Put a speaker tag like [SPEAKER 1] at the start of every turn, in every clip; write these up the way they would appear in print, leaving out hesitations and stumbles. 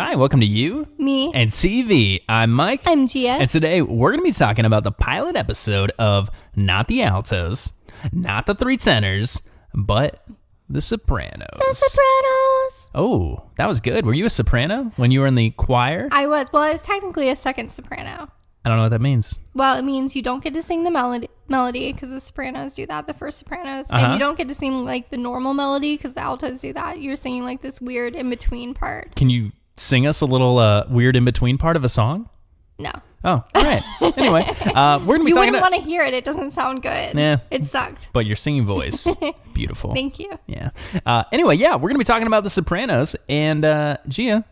[SPEAKER 1] Hi, welcome to You,
[SPEAKER 2] Me,
[SPEAKER 1] and CV. I'm Mike.
[SPEAKER 2] I'm Gia.
[SPEAKER 1] And today we're going to be talking about the pilot episode of not the altos, not the three tenors, but the Sopranos.
[SPEAKER 2] The Sopranos!
[SPEAKER 1] Oh, that was good. Were you a soprano when you were in the choir?
[SPEAKER 2] I was. Well, I was technically a second soprano.
[SPEAKER 1] I don't know what that means.
[SPEAKER 2] Well, it means you don't get to sing the melody because the sopranos do that, the first sopranos. And you don't get to sing like the normal melody because the altos do that. You're singing like this weird in-between part.
[SPEAKER 1] Can you sing us a little weird in-between part of a song?
[SPEAKER 2] No.
[SPEAKER 1] Oh, all right. Anyway, we're going to be
[SPEAKER 2] You
[SPEAKER 1] talking
[SPEAKER 2] wouldn't want to hear it. It doesn't sound good.
[SPEAKER 1] Nah.
[SPEAKER 2] It sucked.
[SPEAKER 1] But your singing voice, beautiful.
[SPEAKER 2] Thank you.
[SPEAKER 1] Yeah. Anyway, we're going to be talking about The Sopranos. And Gia,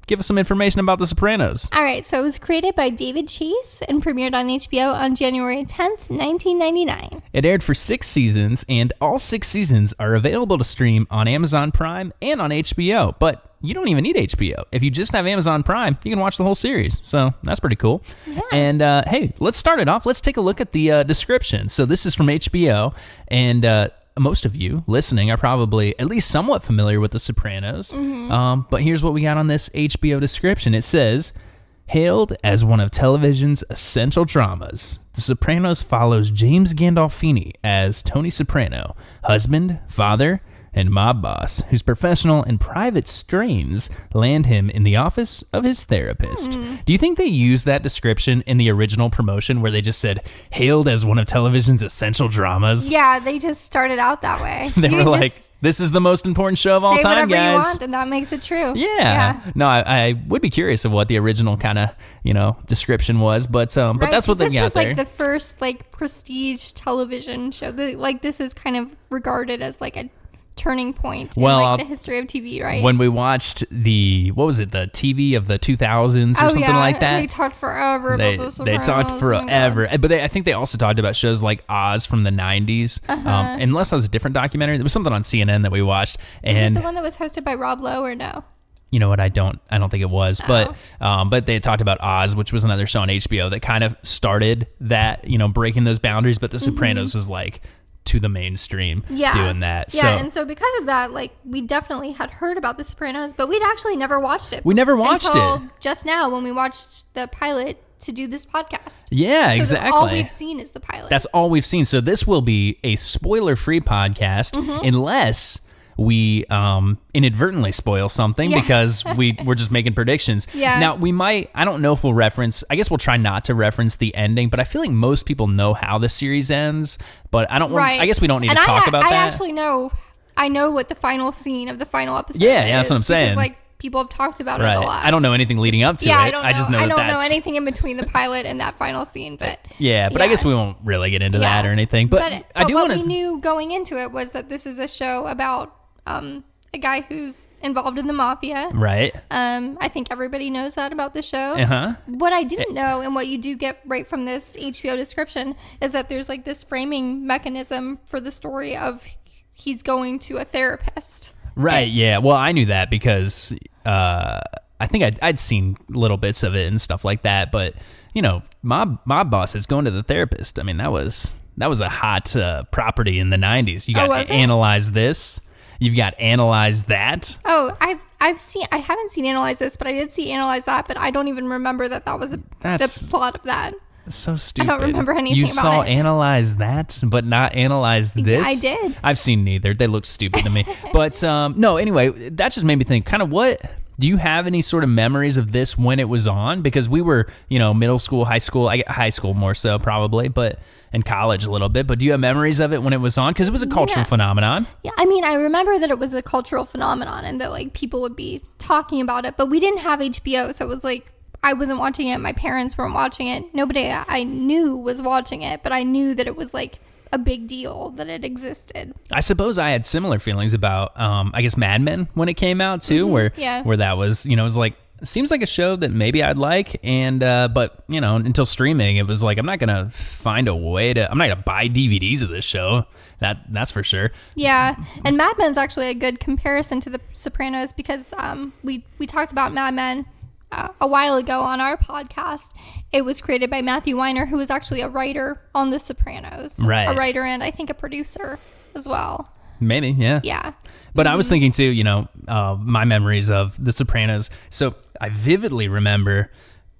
[SPEAKER 1] give us some information about The Sopranos.
[SPEAKER 2] All right. So it was created by David Chase and premiered on HBO on January 10th, 1999.
[SPEAKER 1] It aired for 6 seasons, and all 6 seasons are available to stream on Amazon Prime and on HBO. But you don't even need HBO. If you just have Amazon Prime, you can watch the whole series. So that's pretty cool.
[SPEAKER 2] Yeah.
[SPEAKER 1] And hey, let's start it off. Let's take a look at the description. So this is from HBO, and most of you listening are probably at least somewhat familiar with The Sopranos. Mm-hmm. But here's what we got on this HBO description. It says, hailed as one of television's essential dramas, The Sopranos follows James Gandolfini as Tony Soprano, husband, father, and mob boss, whose professional and private strains land him in the office of his therapist. Do you think they used that description in the original promotion where they just said, hailed as one of television's essential dramas?
[SPEAKER 2] Yeah, they just started out that way.
[SPEAKER 1] They were like, this is the most important show of all time, guys.
[SPEAKER 2] Say whatever you want, and that makes it true.
[SPEAKER 1] Yeah. No, I would be curious of what the original kind of, description was, but that's what they got there.
[SPEAKER 2] This was like the first prestige television show. This is kind of regarded as like a turning point in the history of TV, right?
[SPEAKER 1] When we watched the TV of the 2000s or something like that.
[SPEAKER 2] They talked forever about those.
[SPEAKER 1] They talked forever. But I think they also talked about shows like Oz from the 90s. Unless that was a different documentary. There was something on CNN that we watched.
[SPEAKER 2] Is it the one that was hosted by Rob Lowe or no?
[SPEAKER 1] You know what? I don't think it was, but they had talked about Oz, which was another show on HBO that kind of started that, breaking those boundaries. But The Sopranos was like to the mainstream doing that.
[SPEAKER 2] Yeah, and so because of that, we definitely had heard about The Sopranos, but we'd actually never watched it.
[SPEAKER 1] We never watched
[SPEAKER 2] until
[SPEAKER 1] it.
[SPEAKER 2] Just now when we watched the pilot to do this podcast.
[SPEAKER 1] Yeah, so exactly.
[SPEAKER 2] All we've seen is the pilot.
[SPEAKER 1] That's all we've seen. So this will be a spoiler-free podcast unless we inadvertently spoil something because we're just making predictions.
[SPEAKER 2] Yeah.
[SPEAKER 1] Now, we might, I don't know if we'll reference, I guess we'll try not to reference the ending, but I feel like most people know how the series ends, but I don't want, I guess we don't need to talk about that.
[SPEAKER 2] I actually know, what the final scene of the final episode is.
[SPEAKER 1] Yeah, that's what I'm saying.
[SPEAKER 2] Because, people have talked about it a lot.
[SPEAKER 1] I don't know anything leading up to it.
[SPEAKER 2] I don't know.
[SPEAKER 1] I just know
[SPEAKER 2] I don't know anything in between the pilot and that final scene, but
[SPEAKER 1] I guess we won't really get into that or anything. But I do
[SPEAKER 2] want to. What we knew going into it was that this is a show about a guy who's involved in the mafia.
[SPEAKER 1] Right.
[SPEAKER 2] I think everybody knows that about the show.
[SPEAKER 1] Uh-huh.
[SPEAKER 2] What I didn't know, and what you do get right from this HBO description, is that there's this framing mechanism for the story of he's going to a therapist.
[SPEAKER 1] Right. Yeah. Well, I knew that because I think I'd seen little bits of it and stuff like that. But mob boss is going to the therapist. I mean, that was a hot property in the 90s. You got Analyze This. You've got Analyze That.
[SPEAKER 2] Oh, I haven't seen Analyze This, but I did see Analyze That, but I don't even remember that was the plot of that.
[SPEAKER 1] That's so stupid.
[SPEAKER 2] I don't remember anything about it.
[SPEAKER 1] You saw Analyze That, but not Analyze This?
[SPEAKER 2] I did.
[SPEAKER 1] I've seen neither. They look stupid to me. But no, anyway, that just made me think, kind of what... Do you have any sort of memories of this when it was on? Because we were, middle school, high school, high school more so probably, but in college a little bit. But do you have memories of it when it was on? Because it was a cultural phenomenon.
[SPEAKER 2] Yeah, I mean, I remember that it was a cultural phenomenon and that people would be talking about it. But we didn't have HBO, so it was I wasn't watching it. My parents weren't watching it. Nobody I knew was watching it, but I knew that it was a big deal that it existed. I
[SPEAKER 1] suppose I had similar feelings about, I guess, Mad Men when it came out too, where that was, it was seems like a show that maybe I'd like, and but until streaming, it was I'm not gonna find a way to, I'm not gonna buy DVDs of this show. That's for sure.
[SPEAKER 2] Yeah, and Mad Men's actually a good comparison to The Sopranos because we talked about Mad Men a while ago on our podcast. It was created by Matthew Weiner, who was actually a writer on The Sopranos.
[SPEAKER 1] Right.
[SPEAKER 2] A writer and I think a producer as well.
[SPEAKER 1] Maybe, yeah.
[SPEAKER 2] Yeah.
[SPEAKER 1] But I was thinking too, my memories of The Sopranos. So I vividly remember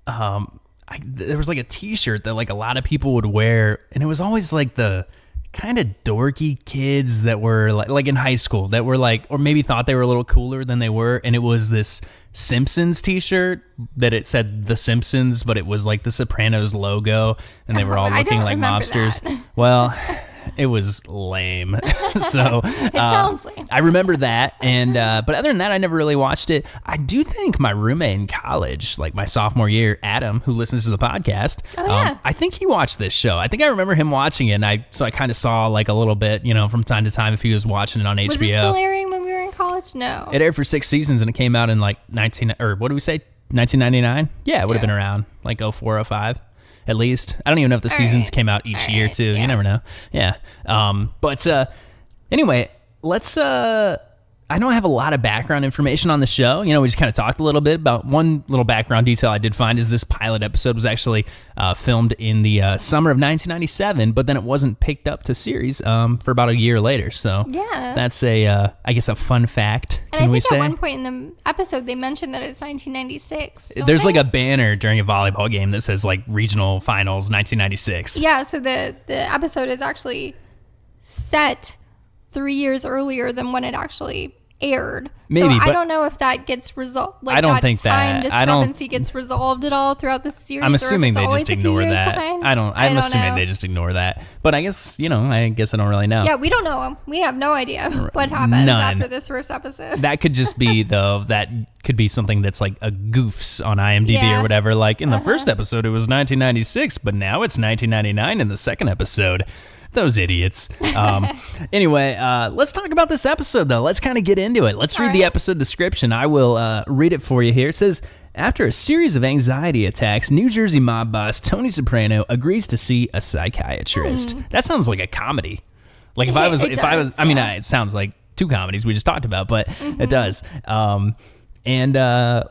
[SPEAKER 1] there was like a t-shirt that like a lot of people would wear, and it was always like the kind of dorky kids that were like in high school that were like, or maybe thought they were a little cooler than they were. And it was this Simpsons t-shirt that it said The Simpsons, but it was like the Sopranos logo, and they were all looking like mobsters. That. Well, it was lame. So
[SPEAKER 2] it sounds lame.
[SPEAKER 1] I remember that, and but other than that, I never really watched it. I do think my roommate in college, like my sophomore year, Adam, who listens to the podcast, I think he watched this show. I think I remember him watching it, and I kind of saw like a little bit, from time to time if he was watching it on HBO.
[SPEAKER 2] Was it still airing when we were in college? No.
[SPEAKER 1] It aired for 6 seasons, and it came out in like 1999? Yeah, it would have been around like 04, 05. At least. I don't even know if the seasons came out each year, too. Yeah. You never know. Yeah. But anyway, let's... I don't have a lot of background information on the show. We just kind of talked a little bit about one little background detail I did find is this pilot episode was actually filmed in the summer of 1997, but then it wasn't picked up to series for about a year later. So
[SPEAKER 2] yeah,
[SPEAKER 1] that's I guess a fun fact.
[SPEAKER 2] And I think at one point in the episode they mentioned that it's 1996.
[SPEAKER 1] There's like a banner during a volleyball game that says like regional finals 1996.
[SPEAKER 2] Yeah, so the episode is actually set 3 years earlier than when it actually aired.
[SPEAKER 1] Maybe,
[SPEAKER 2] so
[SPEAKER 1] but
[SPEAKER 2] I don't know if that gets resolved. Like
[SPEAKER 1] I don't
[SPEAKER 2] that
[SPEAKER 1] think
[SPEAKER 2] time
[SPEAKER 1] that
[SPEAKER 2] discrepancy gets resolved at all throughout the series.
[SPEAKER 1] I'm assuming they just ignore that.
[SPEAKER 2] Behind.
[SPEAKER 1] I'm assuming they just ignore that. But I guess I don't really know.
[SPEAKER 2] Yeah, we don't know. We have no idea what happens after this first episode.
[SPEAKER 1] That could just be that could be something that's like a goofs on IMDb or whatever. Like in the first episode, it was 1996, but now it's 1999 in the second episode. Those idiots. Anyway, let's talk about this episode, though. Let's kind of get into it. Let's read the episode description. I will read it for you here. It says, after a series of anxiety attacks, New Jersey mob boss Tony Soprano agrees to see a psychiatrist. That sounds like a comedy. Like if I was, it sounds like two comedies we just talked about, but it does. And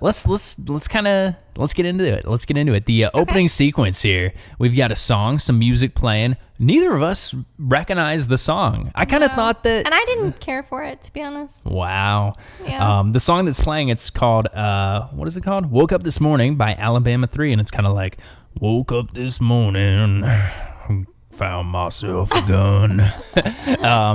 [SPEAKER 1] let's get into it. Let's get into it. The opening sequence here, we've got a song, some music playing. Neither of us recognize the song. I kind of thought that,
[SPEAKER 2] and I didn't care for it, to be honest.
[SPEAKER 1] Wow.
[SPEAKER 2] Yeah.
[SPEAKER 1] The song that's playing, it's called what is it called? "Woke Up This Morning" by Alabama 3, and it's kind of like, woke up this morning, found myself a gun.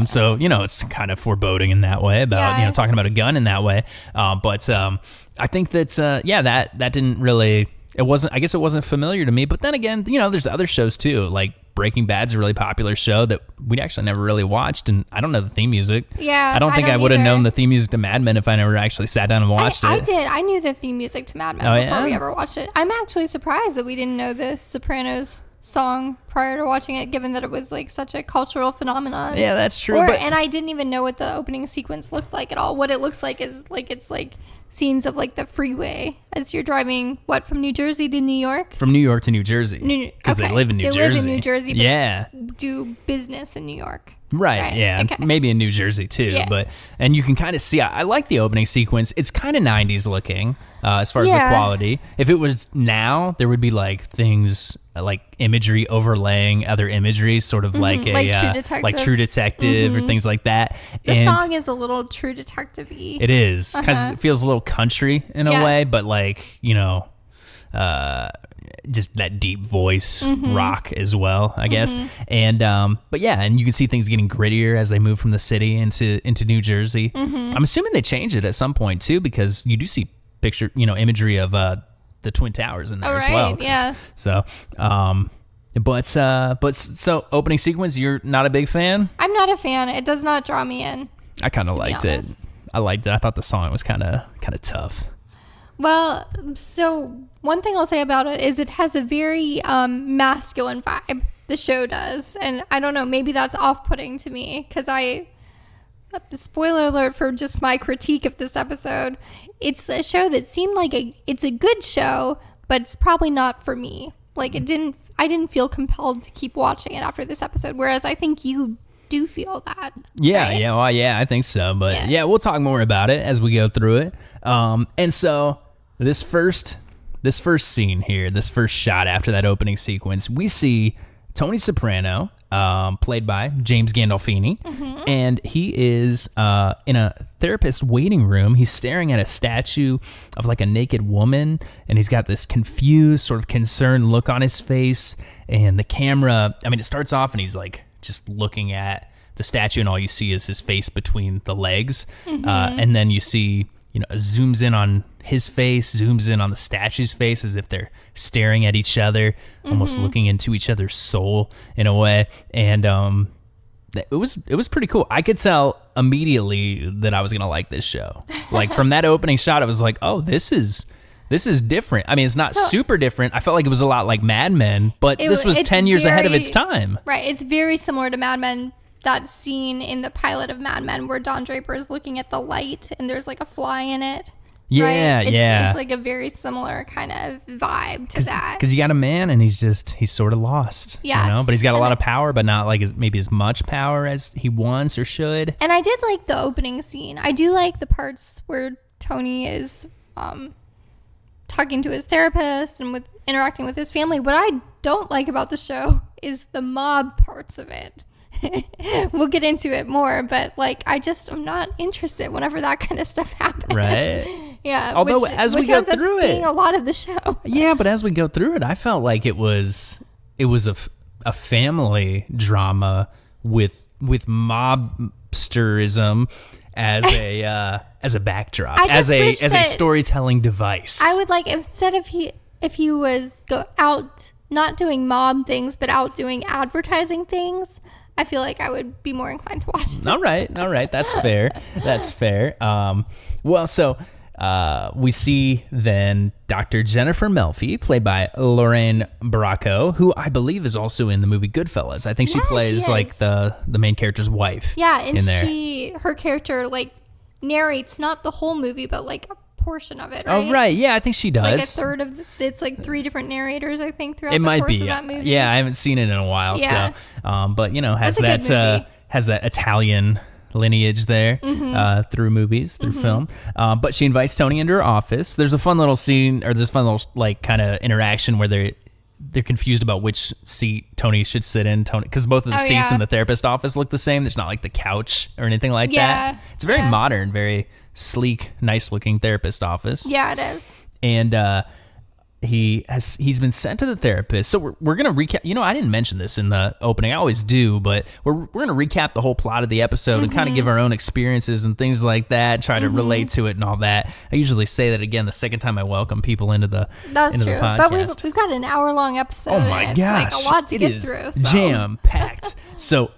[SPEAKER 1] So it's kind of foreboding in that way about talking about a gun in that way. But I think that that didn't really. It wasn't familiar to me. But then again, there's other shows too. Like Breaking Bad's a really popular show that we actually never really watched, and I don't know the theme music.
[SPEAKER 2] Yeah,
[SPEAKER 1] I don't think I would have known the theme music to Mad Men if I never actually sat down and watched it.
[SPEAKER 2] I did. I knew the theme music to Mad Men before we ever watched it. I'm actually surprised that we didn't know the Sopranos song prior to watching it, given that it was like such a cultural phenomenon.
[SPEAKER 1] Yeah, that's true.
[SPEAKER 2] And I didn't even know what the opening sequence looked like at all. What it looks like is like it's like scenes of like the freeway as you're driving from New Jersey to New York.
[SPEAKER 1] From New York to New Jersey, because they live in New Jersey.
[SPEAKER 2] They live in New Jersey, but
[SPEAKER 1] do
[SPEAKER 2] business in New York.
[SPEAKER 1] Right, yeah. Okay. Maybe in New Jersey too, and you can kind of see, I like the opening sequence. It's kind of 90s looking as far as the quality. If it was now, there would be like things like imagery overlaying other imagery, sort of like True Detective or things like that.
[SPEAKER 2] The song is a little True Detective-y.
[SPEAKER 1] It is, because it feels a little country in a way, but like, just that deep voice rock as well, I guess. And but and you can see things getting grittier as they move from the city into New Jersey. I'm assuming they changed it at some point too, because you do see imagery of the Twin Towers in there as well.
[SPEAKER 2] Yeah.
[SPEAKER 1] So so opening sequence, you're not a big fan?
[SPEAKER 2] I'm not a fan. It does not draw me in.
[SPEAKER 1] I kind of liked it. I liked it. I thought the song was kind of tough.
[SPEAKER 2] Well, so one thing I'll say about it is it has a very masculine vibe. The show does. And I don't know, maybe that's off-putting to me, because spoiler alert for just my critique of this episode, it's a show that seemed like it's a good show, but it's probably not for me. Like I didn't feel compelled to keep watching it after this episode, whereas I think you do feel that.
[SPEAKER 1] Yeah,
[SPEAKER 2] right?
[SPEAKER 1] Well, I think so. But we'll talk more about it as we go through it. And so this first scene here, this first shot after that opening sequence, we see Tony Soprano played by James Gandolfini, and he is in a therapist waiting room. He's staring at a statue of like a naked woman, and he's got this confused, sort of concerned look on his face. And the camera, I mean, it starts off and he's like just looking at the statue, and all you see is his face between the legs, and then you see, you know, zooms in on his face, zooms in on the statue's face, as if they're staring at each other, almost looking into each other's soul in a way. And it was pretty cool. I could tell immediately that I was gonna like this show. Like from that opening shot, I was like, oh, this is different. I mean, it's not super different. I felt like it was a lot like Mad Men, but this was 10 years ahead of its time.
[SPEAKER 2] Right. It's very similar to Mad Men. That scene in the pilot of Mad Men where Don Draper is looking at the light and there's like a fly in it.
[SPEAKER 1] Yeah,
[SPEAKER 2] right?
[SPEAKER 1] yeah.
[SPEAKER 2] It's like a very similar kind of vibe to that.
[SPEAKER 1] Because you got a man and he's sort of lost.
[SPEAKER 2] Yeah.
[SPEAKER 1] You know? But he's got a lot of power, but not like maybe as much power as he wants or should.
[SPEAKER 2] And I did like the opening scene. I do like the parts where Tony is talking to his therapist and interacting with his family. What I don't like about the show is the mob parts of it. We'll get into it more, but like I'm not interested whenever that kind of stuff happens.
[SPEAKER 1] Right.
[SPEAKER 2] Yeah.
[SPEAKER 1] Although as we go through it,
[SPEAKER 2] being a lot of the show.
[SPEAKER 1] Yeah, but as we go through it, I felt like it was a family drama with mobsterism as a backdrop, as a storytelling device.
[SPEAKER 2] I would like, instead of if he was go out not doing mob things but out doing advertising things, I feel like I would be more inclined to watch it.
[SPEAKER 1] All right. That's fair. So we see then Dr. Jennifer Melfi, played by Lorraine Bracco, who I believe is also in the movie Goodfellas. I think she plays like the main character's wife.
[SPEAKER 2] Yeah, and
[SPEAKER 1] in there.
[SPEAKER 2] her character like narrates not the whole movie, but like a portion of it, right?
[SPEAKER 1] Oh, right. Yeah, I think she does.
[SPEAKER 2] Like a third of it's like 3 different narrators, I think, throughout the course of that movie.
[SPEAKER 1] Yeah, I haven't seen it in a while.
[SPEAKER 2] Yeah.
[SPEAKER 1] So, but you know, has that Italian lineage there through movies, through film. But she invites Tony into her office. There's a fun little scene, or this fun little like kind of interaction where they're confused about which seat Tony should sit in. Because both of the seats in the therapist office look the same. There's not like the couch or anything like that. It's very modern, very sleek, nice looking therapist office.
[SPEAKER 2] Yeah, it is.
[SPEAKER 1] And he's been sent to the therapist. So we're gonna recap. You know, I didn't mention this in the opening. I always do, but we're gonna recap the whole plot of the episode and kind of give our own experiences and things like that. Try to relate to it and all that. I usually say that again the second time I welcome people into the podcast.
[SPEAKER 2] But we've got an hour-long episode.
[SPEAKER 1] Oh my gosh,
[SPEAKER 2] it's like a lot to get through. So.
[SPEAKER 1] Jam packed. So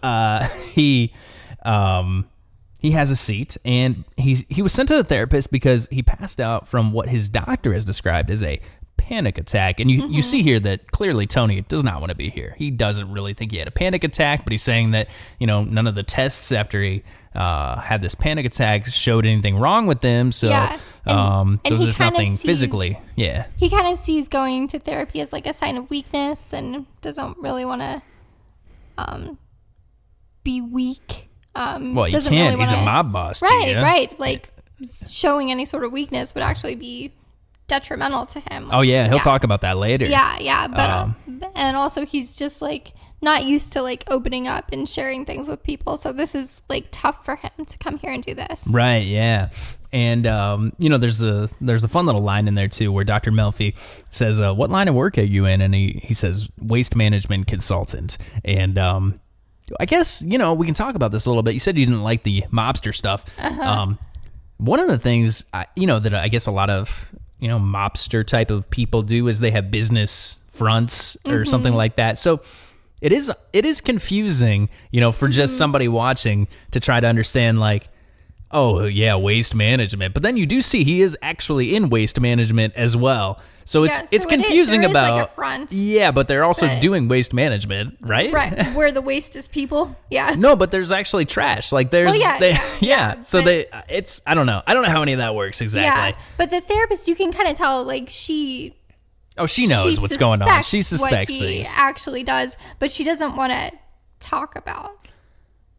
[SPEAKER 1] he has a seat, and he was sent to the therapist because he passed out from what his doctor has described as a panic attack. And you see here that clearly Tony does not want to be here. He doesn't really think he had a panic attack, but he's saying that, you know, none of the tests after he had this panic attack showed anything wrong with him. So, so there's nothing physically. Yeah.
[SPEAKER 2] He kind of sees going to therapy as like a sign of weakness and doesn't really want to be weak.
[SPEAKER 1] Well, you can't. He's a mob boss.
[SPEAKER 2] Right. Like showing any sort of weakness would actually be detrimental to him.
[SPEAKER 1] Oh yeah, he'll talk about that later.
[SPEAKER 2] Yeah, but and also he's just like not used to like opening up and sharing things with people, so this is like tough for him to come here and do this.
[SPEAKER 1] Right. Yeah. And you know, there's a fun little line in there too where Dr. Melfi says, "What line of work are you in?" And he says, "Waste management consultant." And I guess, you know, we can talk about this a little bit. You said you didn't like the mobster stuff. One of the things, you know, that I guess a lot of, you know, mobster type of people do is they have business fronts or something like that. So it is confusing, you know, for just somebody watching to try to understand like, oh yeah, waste management. But then you do see he is actually in waste management as well. So it's confusing about
[SPEAKER 2] like a front.
[SPEAKER 1] Yeah, but they're also doing waste management, right?
[SPEAKER 2] Right, where the waste is people. Yeah.
[SPEAKER 1] No, but there's actually trash. Like there's So I don't know how any of that works exactly.
[SPEAKER 2] Yeah, but the therapist, you can kind of tell like she
[SPEAKER 1] knows what's going on. She suspects
[SPEAKER 2] what he
[SPEAKER 1] things.
[SPEAKER 2] Actually does, but she doesn't want to talk about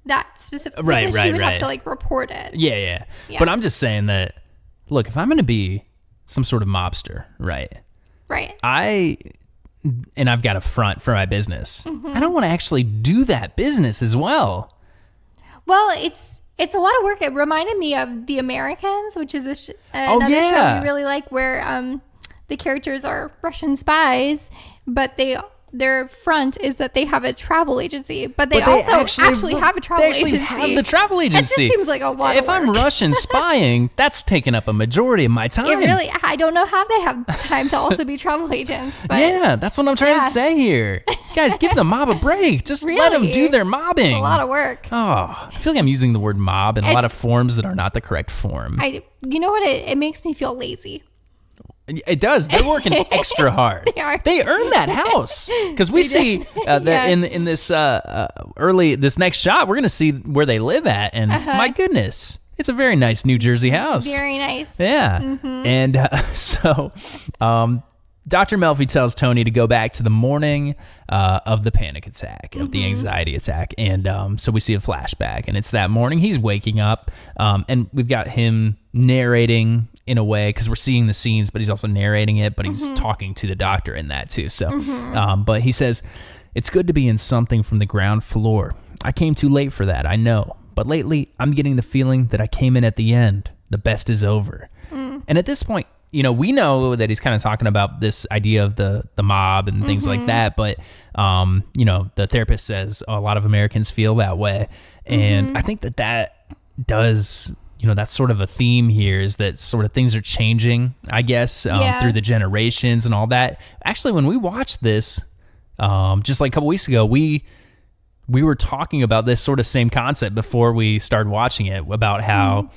[SPEAKER 2] that specifically.
[SPEAKER 1] Right.
[SPEAKER 2] She would have to like report it.
[SPEAKER 1] Yeah. But I'm just saying that, look, if I'm going to be some sort of mobster, right?
[SPEAKER 2] Right.
[SPEAKER 1] I and I've got a front for my business. I don't want to actually do that business as well.
[SPEAKER 2] Well, it's a lot of work. It reminded me of The Americans, which is another show we really like, where the characters are Russian spies, but their front is that they have a travel agency, but they also actually have a travel agency.
[SPEAKER 1] They actually have the travel agency.
[SPEAKER 2] It just seems like a lot of work.
[SPEAKER 1] If I'm Russian spying, that's taking up a majority of my time.
[SPEAKER 2] I don't know how they have time to also be travel agents. But
[SPEAKER 1] yeah, that's what I'm trying to say here. Guys, give the mob a break. Just let them do their mobbing.
[SPEAKER 2] It's a lot of work.
[SPEAKER 1] Oh, I feel like I'm using the word mob in a lot of forms that are not the correct form.
[SPEAKER 2] You know what? It makes me feel lazy.
[SPEAKER 1] It does. They're working extra hard.
[SPEAKER 2] They are.
[SPEAKER 1] They earned that house because we see that in this this next shot, we're gonna see where they live at, and my goodness, it's a very nice New Jersey house.
[SPEAKER 2] Very nice.
[SPEAKER 1] Yeah, and so Dr. Melfi tells Tony to go back to the morning of the panic attack, of the anxiety attack, and so we see a flashback, and it's that morning he's waking up, and we've got him narrating in a way because we're seeing the scenes, but he's also narrating it, but he's talking to the doctor in that too. So, but he says, "It's good to be in something from the ground floor. I came too late for that, I know, but lately I'm getting the feeling that I came in at the end. The best is over." And at this point, we know that he's kind of talking about this idea of the mob and things like that, but the therapist says a lot of Americans feel that way, and I think that does. That's sort of a theme here, is that sort of things are changing, I guess, through the generations and all that. Actually, when we watched this, just like a couple weeks ago, we were talking about this sort of same concept before we started watching it, about how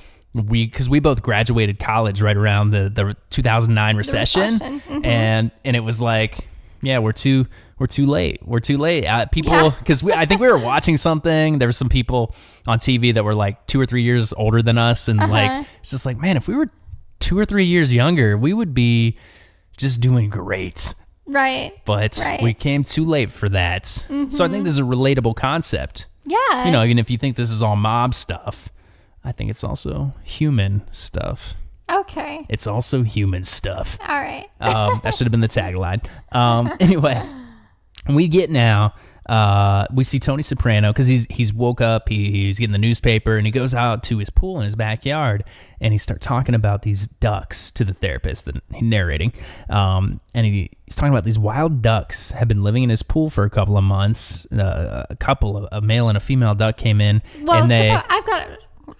[SPEAKER 1] because we both graduated college right around the 2009 recession. And it was like, yeah, we're too late. We're too late. People, because I think we were watching something. There were some people on TV that were like 2 or 3 years older than us, and like it's just like, man, if we were 2 or 3 years younger, we would be just doing great.
[SPEAKER 2] Right.
[SPEAKER 1] But we came too late for that. So I think this is a relatable concept.
[SPEAKER 2] Yeah.
[SPEAKER 1] Even if you think this is all mob stuff, I think it's also human stuff.
[SPEAKER 2] Okay.
[SPEAKER 1] It's also human stuff.
[SPEAKER 2] All right.
[SPEAKER 1] That should have been the tagline. Anyway, we get now. We see Tony Soprano because he's woke up. He's getting the newspaper, and he goes out to his pool in his backyard, and he starts talking about these ducks to the therapist that he's narrating. And he's talking about these wild ducks have been living in his pool for a couple of months. A male and a female duck came in.
[SPEAKER 2] Well,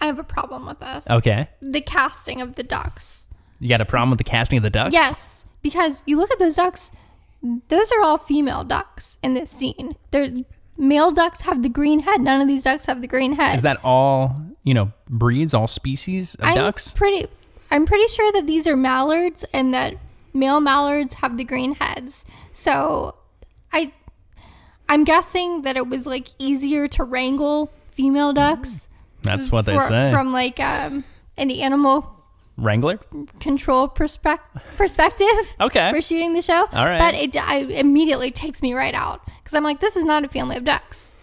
[SPEAKER 2] I have a problem with this.
[SPEAKER 1] Okay.
[SPEAKER 2] The casting of the ducks.
[SPEAKER 1] You got a problem with the casting of the ducks?
[SPEAKER 2] Yes, because you look at those ducks. Those are all female ducks in this scene. Male ducks have the green head. None of these ducks have the green head.
[SPEAKER 1] Is that all, breeds, all species of ducks?
[SPEAKER 2] I'm pretty sure that these are mallards, and that male mallards have the green heads. So I'm guessing that it was like easier to wrangle female ducks.
[SPEAKER 1] That's what they say.
[SPEAKER 2] From like an animal
[SPEAKER 1] wrangler
[SPEAKER 2] control perspective.
[SPEAKER 1] Okay.
[SPEAKER 2] For shooting the show.
[SPEAKER 1] All right.
[SPEAKER 2] But it immediately takes me right out, because I'm like, this is not a family of ducks.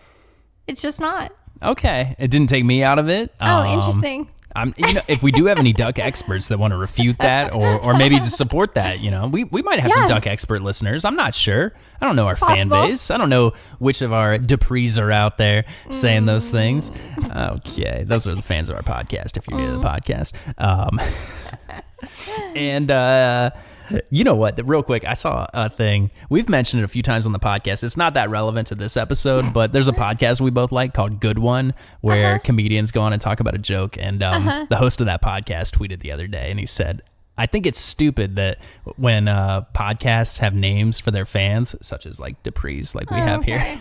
[SPEAKER 2] It's just not.
[SPEAKER 1] Okay. It didn't take me out of it.
[SPEAKER 2] Oh, interesting.
[SPEAKER 1] If we do have any duck experts that want to refute that, or maybe just support that, we might have some duck expert listeners. I'm not sure. I don't know our fan base. I don't know which of our Duprees are out there saying those things. Okay, those are the fans of our podcast. If you're new to the podcast, and you know what? Real quick, I saw a thing. We've mentioned it a few times on the podcast. It's not that relevant to this episode, but there's a podcast we both like called Good One, where comedians go on and talk about a joke. And the host of that podcast tweeted the other day, and he said, I think it's stupid that when podcasts have names for their fans, such as like Dupree's, like we have here.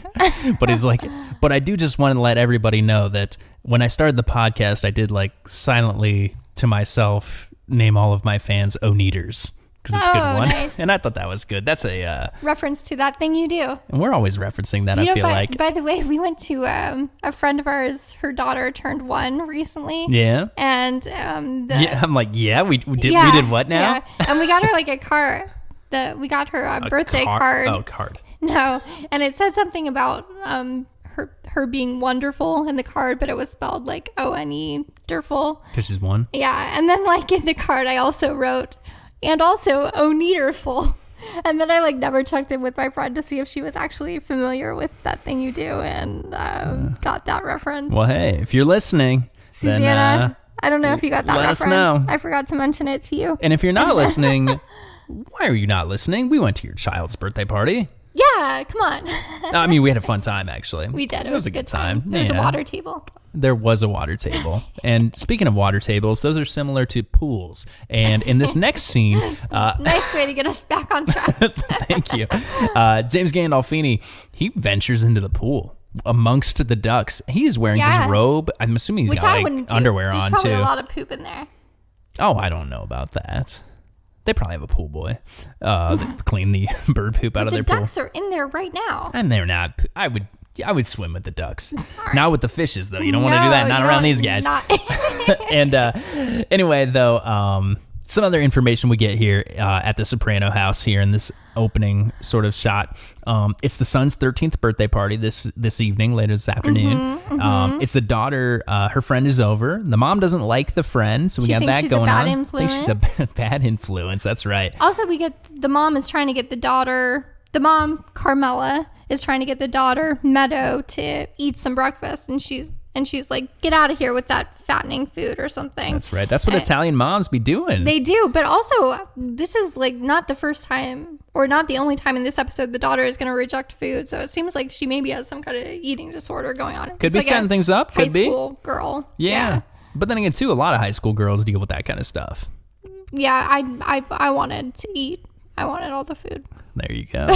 [SPEAKER 1] But he's like, but I do just want to let everybody know that when I started the podcast, I did like silently to myself name all of my fans O-Neaters. Because it's a good one. Nice. And I thought that was good. That's a
[SPEAKER 2] reference to that thing you do.
[SPEAKER 1] And we're always referencing that, I feel like.
[SPEAKER 2] By the way, we went to a friend of ours, her daughter turned 1 recently.
[SPEAKER 1] Yeah.
[SPEAKER 2] And
[SPEAKER 1] I'm like, we did what now?
[SPEAKER 2] Yeah. And we got her like a card. We got her a birthday card.
[SPEAKER 1] Oh, card.
[SPEAKER 2] No. And it said something about her being wonderful in the card, but it was spelled like O-N-E, Derful.
[SPEAKER 1] Because she's 1?
[SPEAKER 2] Yeah. And then like in the card, I also wrote, and also O-Neaterful. And then I like never checked in with my friend to see if she was actually familiar with that thing you do, and got that reference.
[SPEAKER 1] Well, hey, if you're listening,
[SPEAKER 2] Susanna,
[SPEAKER 1] then
[SPEAKER 2] I don't know if you got that
[SPEAKER 1] let
[SPEAKER 2] reference.
[SPEAKER 1] us know.
[SPEAKER 2] I forgot to mention it to you.
[SPEAKER 1] And if you're not listening, why are you not listening? We went to your child's birthday party.
[SPEAKER 2] Yeah, come on.
[SPEAKER 1] I mean, we had a fun time, actually.
[SPEAKER 2] We did.
[SPEAKER 1] It was a good time.
[SPEAKER 2] There was a water table.
[SPEAKER 1] There was a water table. And speaking of water tables, those are similar to pools. And in this next scene...
[SPEAKER 2] nice way to get us back on track.
[SPEAKER 1] Thank you. James Gandolfini, he ventures into the pool amongst the ducks. He is wearing his robe. I'm assuming he's got like underwear on, too.
[SPEAKER 2] There's probably a lot of poop in there.
[SPEAKER 1] Oh, I don't know about that. They probably have a pool boy that clean the bird poop out of their pool.
[SPEAKER 2] The ducks are in there right now.
[SPEAKER 1] And they're not. I would swim with the ducks. Right. Not with the fishes, though. You don't want to do that. Not around these guys. And anyway, though, some other information we get here at the Soprano house here in this opening sort of shot. It's the son's 13th birthday party this evening, later this afternoon. It's the daughter. Her friend is over. The mom doesn't like the friend, so we got that going on.
[SPEAKER 2] Influence.
[SPEAKER 1] I think she's a bad influence. That's right.
[SPEAKER 2] Also, the mom is trying to get the daughter. The mom, Carmela, is trying to get the daughter, Meadow, to eat some breakfast, and she's like, get out of here with that fattening food or something.
[SPEAKER 1] That's right. That's what Italian moms be doing.
[SPEAKER 2] They do. But also, this is like not the first time or not the only time in this episode the daughter is going to reject food. So it seems like she maybe has some kind of eating disorder going on.
[SPEAKER 1] Could be like setting things up. Could be.
[SPEAKER 2] High school girl.
[SPEAKER 1] Yeah. But then again, too, a lot of high school girls deal with that kind of stuff.
[SPEAKER 2] Yeah. I wanted to eat. I wanted all the food.
[SPEAKER 1] There you go.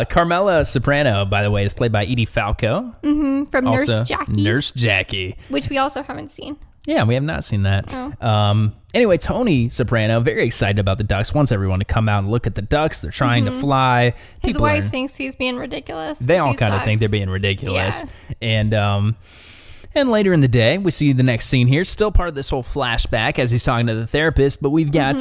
[SPEAKER 1] Carmela Soprano, by the way, is played by Edie Falco.
[SPEAKER 2] From
[SPEAKER 1] also,
[SPEAKER 2] Nurse Jackie.
[SPEAKER 1] Nurse Jackie.
[SPEAKER 2] Which we also haven't seen.
[SPEAKER 1] Yeah, we have not seen that.
[SPEAKER 2] Oh.
[SPEAKER 1] Anyway, Tony Soprano, very excited about the ducks. Wants everyone to come out and look at the ducks. They're trying to fly.
[SPEAKER 2] His wife thinks he's being ridiculous.
[SPEAKER 1] They all kind of think they're being ridiculous. Yeah. And later in the day, we see the next scene here. Still part of this whole flashback as he's talking to the therapist, but we've got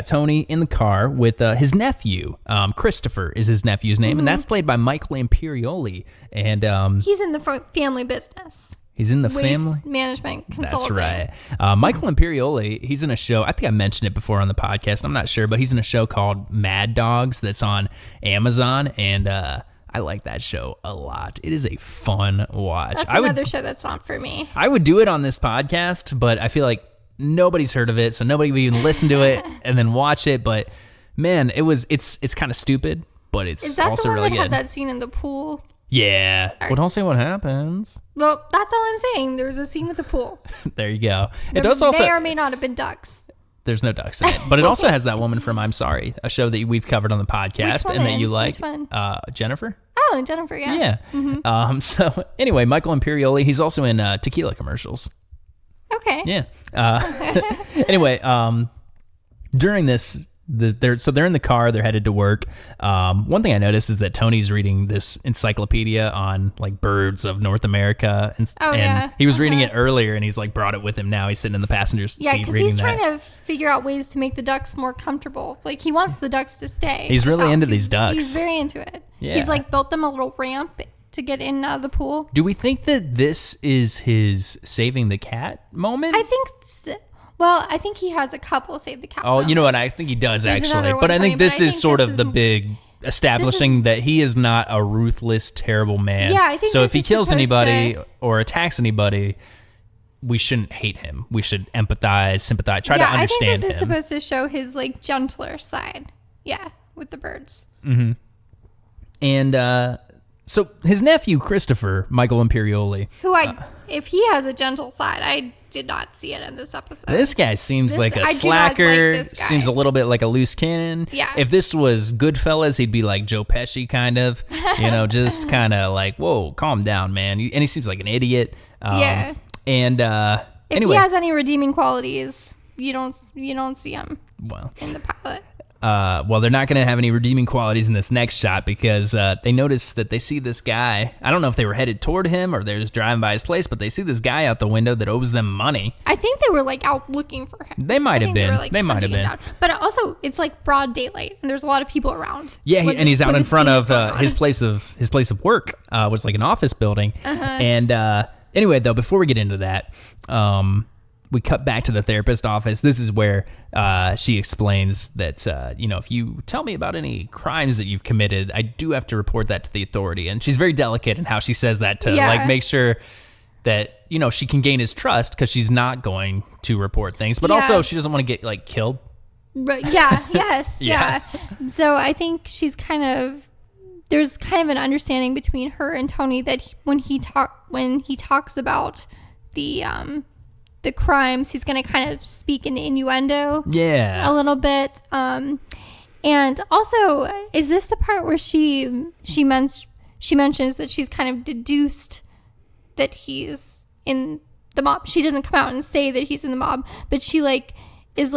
[SPEAKER 1] Tony in the car with his nephew. Christopher is his nephew's name, and that's played by Michael Imperioli. And
[SPEAKER 2] he's in the family business.
[SPEAKER 1] He's in the
[SPEAKER 2] Waste
[SPEAKER 1] family
[SPEAKER 2] management consulting.
[SPEAKER 1] That's right. Michael Imperioli, he's in a show. I think I mentioned it before on the podcast. I'm not sure, but he's in a show called Mad Dogs that's on Amazon, and I like that show a lot. It is a fun watch.
[SPEAKER 2] That's another show that's not for me.
[SPEAKER 1] I would do it on this podcast, but I feel like nobody's heard of it, so nobody would even listen to it and then watch it. But man, it's kind of stupid, but it's also really good. Is that the one that
[SPEAKER 2] had that scene in the pool?
[SPEAKER 1] Yeah. Well, don't say what happens.
[SPEAKER 2] Well, that's all I'm saying. There's a scene with the pool.
[SPEAKER 1] There you go.
[SPEAKER 2] It does also may or may not have been ducks.
[SPEAKER 1] There's no ducks in it, but it also has that woman from I'm Sorry, a show that we've covered on the podcast and that you like.
[SPEAKER 2] Which one?
[SPEAKER 1] Jennifer.
[SPEAKER 2] Oh, Jennifer, yeah.
[SPEAKER 1] Yeah. So anyway, Michael Imperioli, he's also in tequila commercials.
[SPEAKER 2] Okay.
[SPEAKER 1] Yeah. Anyway, during this, they're in the car. They're headed to work. One thing I noticed is that Tony's reading this encyclopedia on like birds of North America, and he was reading it earlier, and he's like brought it with him now. He's sitting in the passenger seat reading that.
[SPEAKER 2] Yeah, because he's trying to figure out ways to make the ducks more comfortable. Like he wants the ducks to stay.
[SPEAKER 1] He's really into these ducks.
[SPEAKER 2] He's very into it.
[SPEAKER 1] Yeah.
[SPEAKER 2] He's like built them a little ramp to get in and out of the pool.
[SPEAKER 1] Do we think that this is his saving the cat moment?
[SPEAKER 2] I think he has a couple save the cat moments.
[SPEAKER 1] Oh, you know what? I think he does actually. But I think this is sort of the big establishing that he is not a ruthless, terrible man.
[SPEAKER 2] Yeah, I think
[SPEAKER 1] so if he kills anybody or attacks anybody, we shouldn't hate him. We should empathize, sympathize, try to understand him.
[SPEAKER 2] I think this is supposed to show his like gentler side. Yeah, with the birds.
[SPEAKER 1] Mm-hmm. And so his nephew, Christopher, Michael Imperioli.
[SPEAKER 2] Who if he has a gentle side, I did not see it in this episode.
[SPEAKER 1] This guy seems like a slacker, seems a little bit like a loose cannon.
[SPEAKER 2] Yeah.
[SPEAKER 1] If this was Goodfellas, he'd be like Joe Pesci kind of, just kind of like, whoa, calm down, man. And he seems like an idiot.
[SPEAKER 2] Yeah.
[SPEAKER 1] And
[SPEAKER 2] if he has any redeeming qualities, you don't see him in the pilot.
[SPEAKER 1] Well, they're not going to have any redeeming qualities in this next shot because they notice that they see this guy. I don't know if they were headed toward him or they're just driving by his place, but they see this guy out the window that owes them money.
[SPEAKER 2] I think they were like out looking for him.
[SPEAKER 1] They might have been. They might have been.
[SPEAKER 2] Down. But also, it's like broad daylight, and there's a lot of people around.
[SPEAKER 1] Yeah, and he's out in front of his place of work, was like an office building. And anyway, though, before we get into that, we cut back to the therapist office. This is where she explains that, if you tell me about any crimes that you've committed, I do have to report that to the authority. And she's very delicate in how she says that to make sure that, she can gain his trust, because she's not going to report things. But also she doesn't want to get killed.
[SPEAKER 2] Right. Yeah. Yes. Yeah. So I think there's kind of an understanding between her and Tony that when he talks about the crimes, he's going to kind of speak in innuendo a little bit. And also, is this the part where she mentions that she's kind of deduced that he's in the mob? She doesn't come out and say that he's in the mob, but she is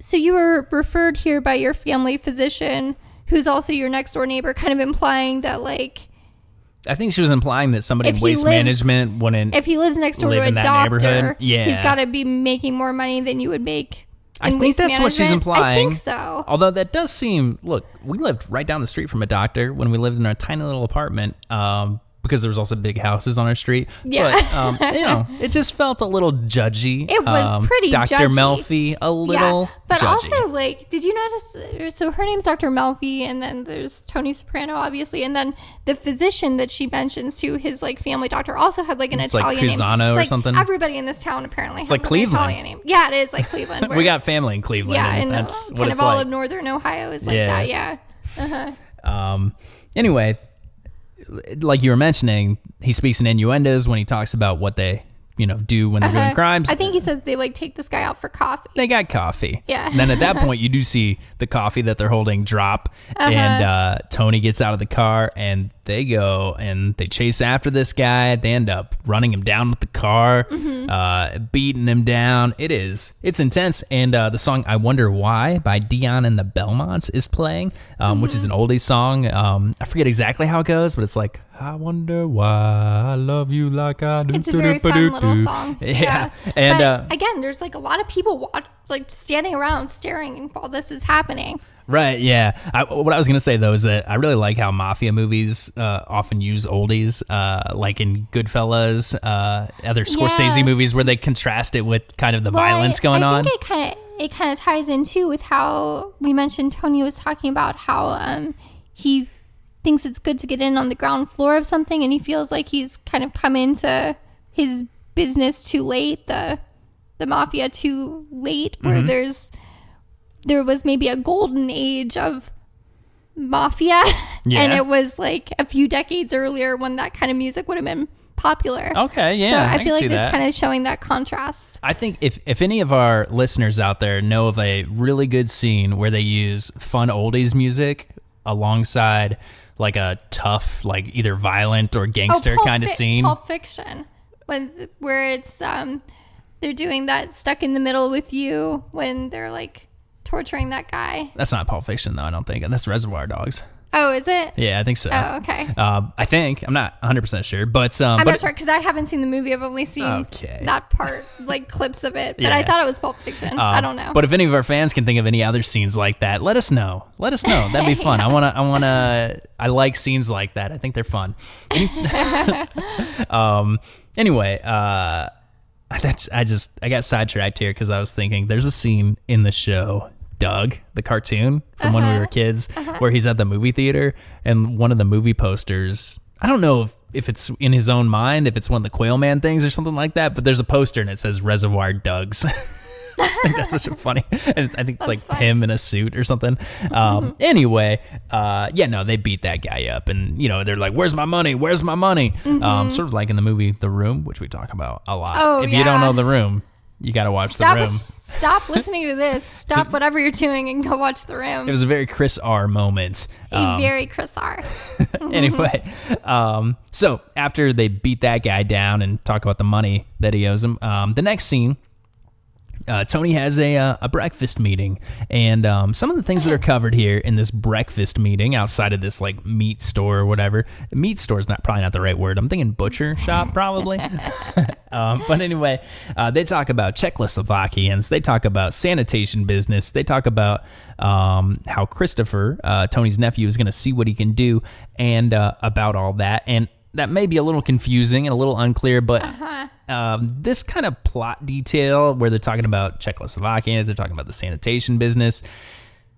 [SPEAKER 2] so you were referred here by your family physician, who's also your next door neighbor, kind of implying that
[SPEAKER 1] I think she was implying that somebody in waste management wouldn't.
[SPEAKER 2] If he lives next door to a doctor, he's got to be making more money than you would make. I think that's what she's implying. I think so.
[SPEAKER 1] Although that does seem. Look, we lived right down the street from a doctor when we lived in our tiny little apartment. Because there was also big houses on our street. Yeah. But, it just felt a little judgy.
[SPEAKER 2] It was pretty
[SPEAKER 1] Dr.
[SPEAKER 2] judgy.
[SPEAKER 1] Melfi, a little
[SPEAKER 2] but
[SPEAKER 1] judgy.
[SPEAKER 2] Also, did you notice? So her name's Dr. Melfi, and then there's Tony Soprano, obviously. And then the physician that she mentions to his, family doctor also had, an Italian name.
[SPEAKER 1] Cusano or something.
[SPEAKER 2] Everybody in this town apparently has an
[SPEAKER 1] Cleveland.
[SPEAKER 2] Italian name. Yeah, it is like Cleveland.
[SPEAKER 1] We got family in Cleveland.
[SPEAKER 2] Yeah,
[SPEAKER 1] and that's what
[SPEAKER 2] kind
[SPEAKER 1] it's
[SPEAKER 2] of all
[SPEAKER 1] like.
[SPEAKER 2] of northern Ohio is like that, yeah. Uh-huh.
[SPEAKER 1] Anyway, like you were mentioning, he speaks in innuendos when he talks about what they, do when they're doing crimes.
[SPEAKER 2] I think he says they take this guy out for coffee.
[SPEAKER 1] They got coffee.
[SPEAKER 2] Yeah.
[SPEAKER 1] And then at that point, you do see the coffee that they're holding drop, and Tony gets out of the car, and they go and they chase after this guy. They end up running him down with the car, beating him down. It's intense. And the song "I Wonder Why" by Dion and the Belmonts is playing, which is an oldie song. I forget exactly how it goes, but it's like, I wonder why I love you like I do.
[SPEAKER 2] It's a very fun little song.
[SPEAKER 1] Yeah. And
[SPEAKER 2] but again, there's a lot of people standing around staring while this is happening.
[SPEAKER 1] Right, yeah. What I was going to say, though, is that I really like how mafia movies often use oldies, like in Goodfellas, other Scorsese movies, where they contrast it with kind of the violence going on.
[SPEAKER 2] I think it kind of ties in, too, with how we mentioned Tony was talking about how he thinks it's good to get in on the ground floor of something, and he feels like he's kind of come into his business too late, the mafia too late, where there was maybe a golden age of mafia, and it was a few decades earlier when that kind of music would have been popular.
[SPEAKER 1] Okay, yeah.
[SPEAKER 2] So I feel like that's kind of showing that contrast.
[SPEAKER 1] I think if any of our listeners out there know of a really good scene where they use fun oldies music alongside a tough, either violent or gangster kind of scene.
[SPEAKER 2] Pulp Fiction, where it's they're doing that Stuck in the Middle with You when they're torturing that guy.
[SPEAKER 1] That's not Pulp Fiction, though, I don't think. That's Reservoir Dogs.
[SPEAKER 2] Oh, is it?
[SPEAKER 1] Yeah, I think so.
[SPEAKER 2] Oh, okay.
[SPEAKER 1] I think. I'm not 100% sure, but...
[SPEAKER 2] I'm not sure, because I haven't seen the movie. I've only seen that part, clips of it. But I thought it was Pulp Fiction. I don't know.
[SPEAKER 1] But if any of our fans can think of any other scenes like that, let us know. That'd be fun. I like scenes like that. I think they're fun. Anyway, I got sidetracked here because I was thinking there's a scene in the show Doug, the cartoon from when we were kids, where he's at the movie theater, and one of the movie posters, I don't know if it's in his own mind, if it's one of the Quail Man things or something like that, but there's a poster and it says Reservoir Dogs. I just think that's such a funny, and I think it's fun. Him in a suit or something. Anyway, they beat that guy up, and they're like, "Where's my money? Where's my money?" Sort of like in the movie The Room, which we talk about a lot. If you don't know The Room, you got to watch The Room.
[SPEAKER 2] Stop listening to this. Stop whatever you're doing and go watch The Room.
[SPEAKER 1] It was a very Chris R moment.
[SPEAKER 2] Very Chris R.
[SPEAKER 1] Anyway, so after they beat that guy down and talk about the money that he owes him, the next scene, Tony has a breakfast meeting, and some of the things that are covered here in this breakfast meeting, outside of this meat store or whatever. Meat store is probably not the right word. I'm thinking butcher shop probably. But anyway, they talk about Czechoslovakians. They talk about sanitation business. They talk about how Christopher, Tony's nephew, is going to see what he can do, and about all that. And that may be a little confusing and a little unclear, but this kind of plot detail where they're talking about Czechoslovakians, they're talking about the sanitation business.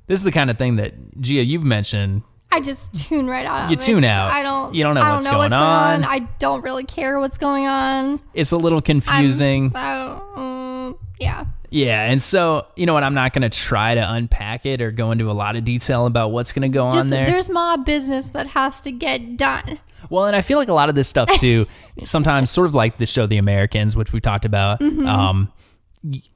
[SPEAKER 1] This is the kind of thing that, Gia, you've mentioned.
[SPEAKER 2] I just tune right out.
[SPEAKER 1] You tune out. You don't know what's going on.
[SPEAKER 2] I don't really care what's going on.
[SPEAKER 1] It's a little confusing.
[SPEAKER 2] Yeah.
[SPEAKER 1] Yeah, and so, you know what, I'm not going to try to unpack it or go into a lot of detail about what's going to go on there.
[SPEAKER 2] There's mob business that has to get done.
[SPEAKER 1] Well, and I feel like a lot of this stuff, too, sometimes sort of like the show The Americans, which we talked about,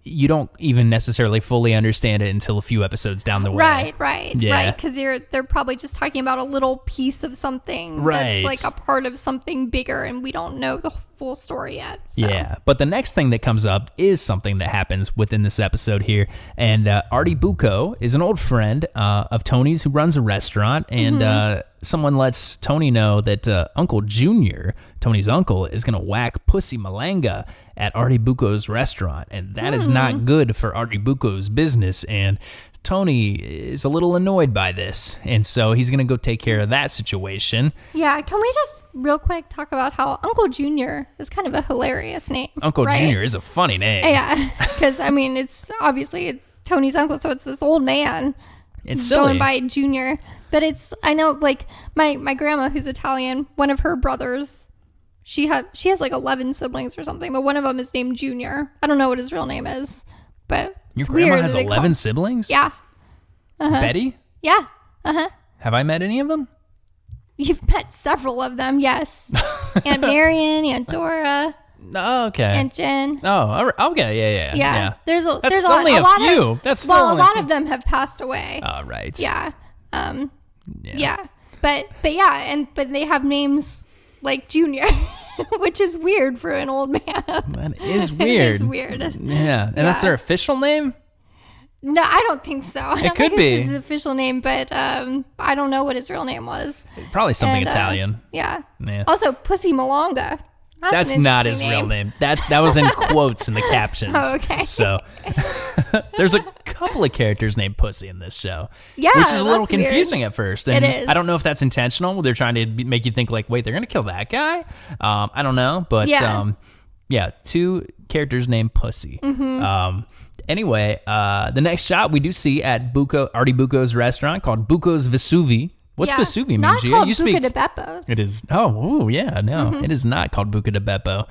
[SPEAKER 1] you don't even necessarily fully understand it until a few episodes down the way.
[SPEAKER 2] Right. Because they're probably just talking about a little piece of something that's like a part of something bigger, and we don't know the full story yet. So.
[SPEAKER 1] Yeah, but the next thing that comes up is something that happens within this episode here, and Artie Bucco is an old friend of Tony's who runs a restaurant, and someone lets Tony know that Uncle Junior, Tony's uncle, is going to whack Pussy Malanga at Artie Bucco's restaurant, and that is not good for Artie Bucco's business, and Tony is a little annoyed by this, and so he's going to go take care of that situation.
[SPEAKER 2] Yeah, can we just real quick talk about how Uncle Junior is kind of a hilarious name?
[SPEAKER 1] Uncle Junior is a funny name.
[SPEAKER 2] Yeah, because, I mean, it's Tony's uncle, so it's this old man.
[SPEAKER 1] It's silly.
[SPEAKER 2] Going by Junior. But I know, like, my grandma, who's Italian, one of her brothers, she has like 11 siblings or something, but one of them is named Junior. I don't know what his real name is, but
[SPEAKER 1] your grandma has 11 siblings?
[SPEAKER 2] Yeah.
[SPEAKER 1] Betty?
[SPEAKER 2] Yeah.
[SPEAKER 1] Have I met any of them?
[SPEAKER 2] You've met several of them, yes. Aunt Marion, Aunt Dora.
[SPEAKER 1] Oh, okay.
[SPEAKER 2] Aunt Jen.
[SPEAKER 1] Oh, okay, yeah.
[SPEAKER 2] There's a
[SPEAKER 1] That's
[SPEAKER 2] lot.
[SPEAKER 1] only a few. A
[SPEAKER 2] lot of them have passed away.
[SPEAKER 1] Oh, right.
[SPEAKER 2] Yeah. Yeah. But they have names like Junior, which is weird for an old man.
[SPEAKER 1] That is weird.
[SPEAKER 2] It is weird.
[SPEAKER 1] Yeah. And that's their official name?
[SPEAKER 2] No, I don't think so. I don't
[SPEAKER 1] could
[SPEAKER 2] think
[SPEAKER 1] be
[SPEAKER 2] it's his official name, but I don't know what his real name was.
[SPEAKER 1] Probably something Italian.
[SPEAKER 2] Yeah.
[SPEAKER 1] Yeah.
[SPEAKER 2] Also, Pussy Malanga.
[SPEAKER 1] That's not his real name. That was in quotes in the captions.
[SPEAKER 2] Oh, okay.
[SPEAKER 1] So there's a couple of characters named Pussy in this show.
[SPEAKER 2] Yeah,
[SPEAKER 1] which is a little confusing at first. And
[SPEAKER 2] it is.
[SPEAKER 1] I don't know if that's intentional. They're trying to make you think like, wait, they're gonna kill that guy. I don't know, but two characters named Pussy. Anyway, the next shot we do see at Artie Bucco's restaurant called Bucco's Vesuvi. What's Vesuvi mean,
[SPEAKER 2] not
[SPEAKER 1] Gia?
[SPEAKER 2] called
[SPEAKER 1] You
[SPEAKER 2] Buca
[SPEAKER 1] speak.
[SPEAKER 2] de Beppo's.
[SPEAKER 1] It is. Oh, yeah, no, it is not called Buca de Beppo.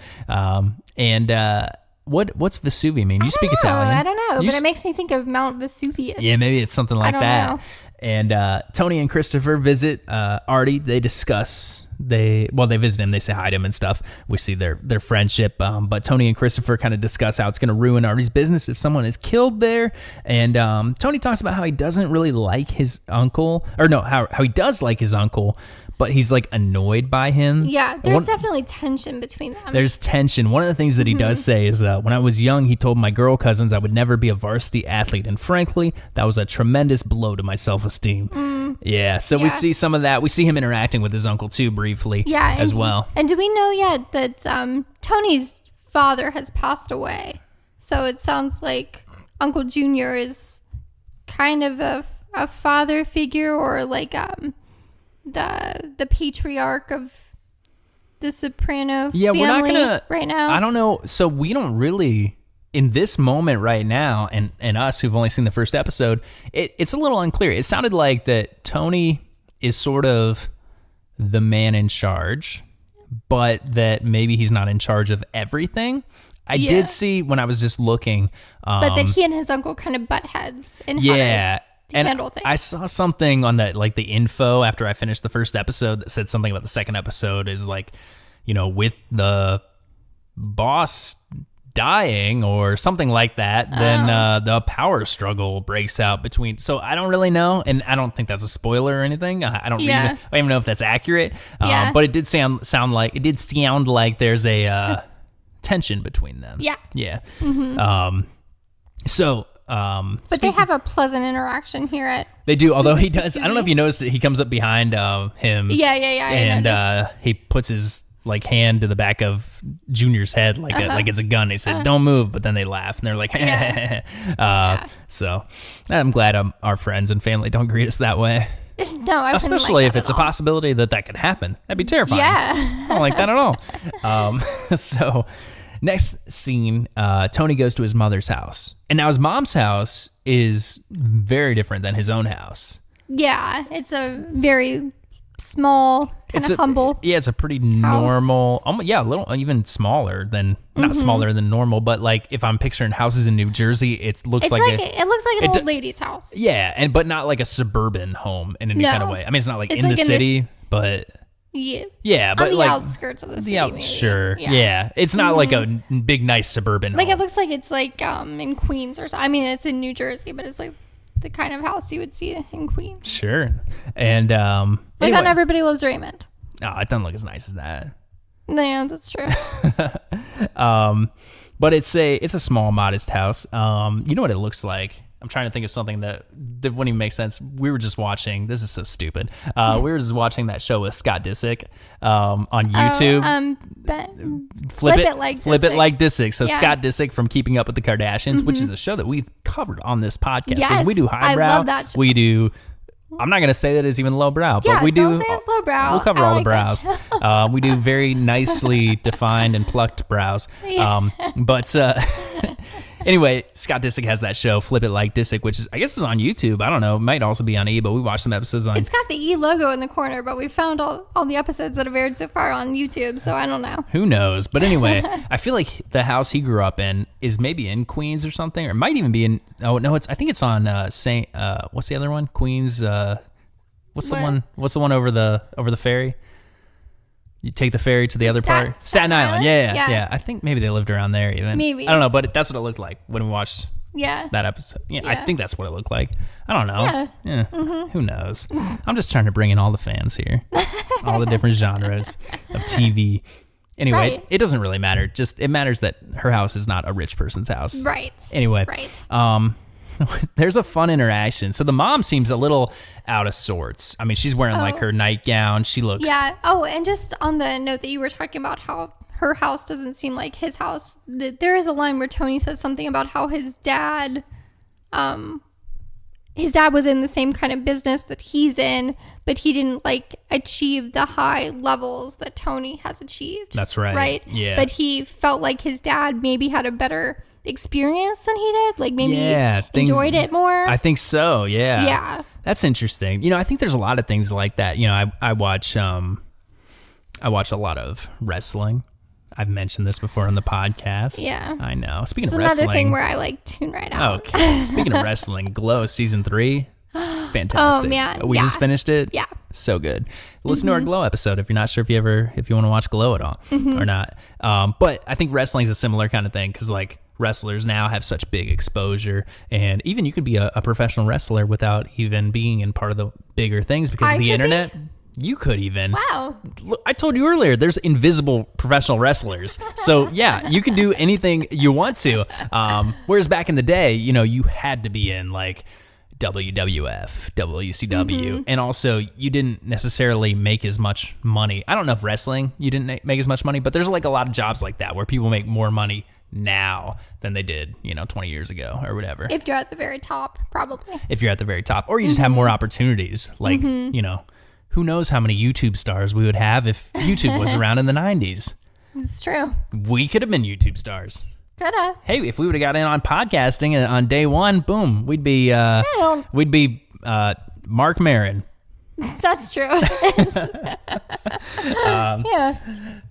[SPEAKER 1] What's Vesuvi mean? You speak Italian.
[SPEAKER 2] I don't know, but it makes me think of Mount Vesuvius.
[SPEAKER 1] Yeah, maybe it's something like that.
[SPEAKER 2] Know.
[SPEAKER 1] And Tony and Christopher visit Artie. They discuss. They visit him. They say hi to him and stuff. We see their friendship. But Tony and Christopher kind of discuss how it's going to ruin Artie's business if someone is killed there. And Tony talks about how he doesn't really like his uncle, or no, how he does like his uncle, but he's like annoyed by him.
[SPEAKER 2] Yeah, there's definitely tension between them.
[SPEAKER 1] There's tension. One of the things that he does say is, when I was young, he told my girl cousins I would never be a varsity athlete. And frankly, that was a tremendous blow to my self-esteem. Yeah, so we see some of that. We see him interacting with his uncle, too, briefly as well.
[SPEAKER 2] And do we know yet that Tony's father has passed away? So it sounds like Uncle Junior is kind of a father figure, or like the patriarch of the Soprano family.
[SPEAKER 1] We're not gonna
[SPEAKER 2] right now.
[SPEAKER 1] I don't know. So we don't really, in this moment right now, and us who've only seen the first episode, it's a little unclear. It sounded like that Tony is sort of the man in charge, but that maybe he's not in charge of everything. I did see when I was just looking,
[SPEAKER 2] but that he and his uncle kind of butt heads in how to handle things.
[SPEAKER 1] I saw something on that, like the info after I finished the first episode, that said something about the second episode is like, with the boss dying or something like that, then the power struggle breaks out between. So I don't really know, and I don't think that's a spoiler or anything. I don't even know if that's accurate. But it did sound like there's a tension between them. Yeah.
[SPEAKER 2] But they have a pleasant interaction here
[SPEAKER 1] They do, although he does. I don't know if you noticed that he comes up behind him.
[SPEAKER 2] Yeah.
[SPEAKER 1] And he puts his hand to the back of Junior's head like it's a gun. He said, "Don't move," but then they laugh and they're like, So I'm glad our friends and family don't greet us that way.
[SPEAKER 2] No, I wouldn't
[SPEAKER 1] Especially
[SPEAKER 2] like
[SPEAKER 1] if
[SPEAKER 2] that
[SPEAKER 1] it's
[SPEAKER 2] at
[SPEAKER 1] a
[SPEAKER 2] all.
[SPEAKER 1] possibility that could happen. That'd be terrifying.
[SPEAKER 2] Yeah.
[SPEAKER 1] I don't like that at all. So next scene, Tony goes to his mother's house. And now his mom's house is very different than his own house.
[SPEAKER 2] Yeah, it's a very small, kind of humble.
[SPEAKER 1] Yeah, it's a pretty normal, a little, even smaller than, not smaller than normal, but like if I'm picturing houses in New Jersey, it looks like
[SPEAKER 2] it looks like an old lady's house.
[SPEAKER 1] Yeah, but not like a suburban home in any kind of way. I mean, it's not like in the city, but yeah, but
[SPEAKER 2] on the
[SPEAKER 1] like
[SPEAKER 2] outskirts of the city. Maybe.
[SPEAKER 1] Sure, yeah. It's not like a big, nice suburban home.
[SPEAKER 2] Like it looks like it's like in Queens or something. I mean, it's in New Jersey, but it's like the kind of house you would see in Queens.
[SPEAKER 1] Sure. And
[SPEAKER 2] anyway. On Everybody Loves Raymond.
[SPEAKER 1] Oh, it doesn't look as nice as that.
[SPEAKER 2] Yeah, that's true.
[SPEAKER 1] But it's a small, modest house. You know what it looks like? I'm trying to think of something that wouldn't even make sense. We were just watching. This is so stupid. We were just watching that show with Scott Disick on YouTube. Flip it like Disick. So yeah. Scott Disick from Keeping Up with the Kardashians, which is a show that we've covered on this podcast.
[SPEAKER 2] Yes,
[SPEAKER 1] we do highbrow.
[SPEAKER 2] I love that show.
[SPEAKER 1] We do. I'm not going to say that it's even lowbrow, but we
[SPEAKER 2] don't
[SPEAKER 1] do.
[SPEAKER 2] Say it's lowbrow.
[SPEAKER 1] We'll cover all the brows. We do very nicely defined and plucked brows. Yeah. Anyway, Scott Disick has that show, Flip It Like Disick, which is, I guess, is on YouTube. I don't know. It might also be on E, but we watched some episodes on.
[SPEAKER 2] It's got the E logo in the corner, but we found all the episodes that have aired so far on YouTube, so I don't know.
[SPEAKER 1] Who knows? But anyway, I feel like the house he grew up in is maybe in Queens or something, or it might even be in. Oh no, I think it's on Saint. What's the other one? Queens. What's the one? What's the one over the ferry? You take the ferry to the other part. Staten Island. Yeah. I think maybe they lived around there even.
[SPEAKER 2] Maybe.
[SPEAKER 1] I don't know, but that's what it looked like when we watched that episode. Yeah, I think that's what it looked like. I don't know. Yeah. Who knows? I'm just trying to bring in all the fans here. All the different genres of TV. Anyway, it doesn't really matter. Just it matters that her house is not a rich person's house.
[SPEAKER 2] Right.
[SPEAKER 1] Anyway.
[SPEAKER 2] Right.
[SPEAKER 1] There's a fun interaction. So the mom seems a little out of sorts. I mean, she's wearing like her nightgown. She looks...
[SPEAKER 2] Yeah. Oh, and just on the note that you were talking about how her house doesn't seem like his house, there is a line where Tony says something about how his dad was in the same kind of business that he's in, but he didn't like achieve the high levels that Tony has achieved.
[SPEAKER 1] That's right.
[SPEAKER 2] Right?
[SPEAKER 1] Yeah.
[SPEAKER 2] But he felt like his dad maybe had a better experience than he did, like maybe he enjoyed it more.
[SPEAKER 1] I think so.
[SPEAKER 2] Yeah.
[SPEAKER 1] That's interesting. You know, I think there's a lot of things like that. You know, I watch a lot of wrestling. I've mentioned this before on the podcast.
[SPEAKER 2] Yeah,
[SPEAKER 1] I know. Speaking of
[SPEAKER 2] another
[SPEAKER 1] wrestling,
[SPEAKER 2] thing where I like tune right out.
[SPEAKER 1] Okay. Speaking of wrestling, Glow season 3, fantastic.
[SPEAKER 2] Oh man,
[SPEAKER 1] we just finished it.
[SPEAKER 2] Yeah,
[SPEAKER 1] so good. Listen to our Glow episode if you're not sure if you want to watch Glow at all or not. But I think wrestling is a similar kind of thing because like wrestlers now have such big exposure, and even you could be a professional wrestler without even being in part of the bigger things because of the internet. You could even.
[SPEAKER 2] Wow.
[SPEAKER 1] Look, I told you earlier, there's invisible professional wrestlers. So yeah, you can do anything you want to. Whereas back in the day, you know, you had to be in like WWF, WCW, and also you didn't necessarily make as much money. I don't know if wrestling, you didn't make as much money, but there's like a lot of jobs like that where people make more money now than they did, 20 years ago or whatever.
[SPEAKER 2] If you're at the very top, probably.
[SPEAKER 1] If you're at the very top, or you just have more opportunities. Like, who knows how many YouTube stars we would have if YouTube was around in the 90s.
[SPEAKER 2] It's true.
[SPEAKER 1] We could have been YouTube stars.
[SPEAKER 2] Coulda.
[SPEAKER 1] Hey, if we would have got in on podcasting on day one, boom, we'd be Mark Maron.
[SPEAKER 2] That's true. Yeah.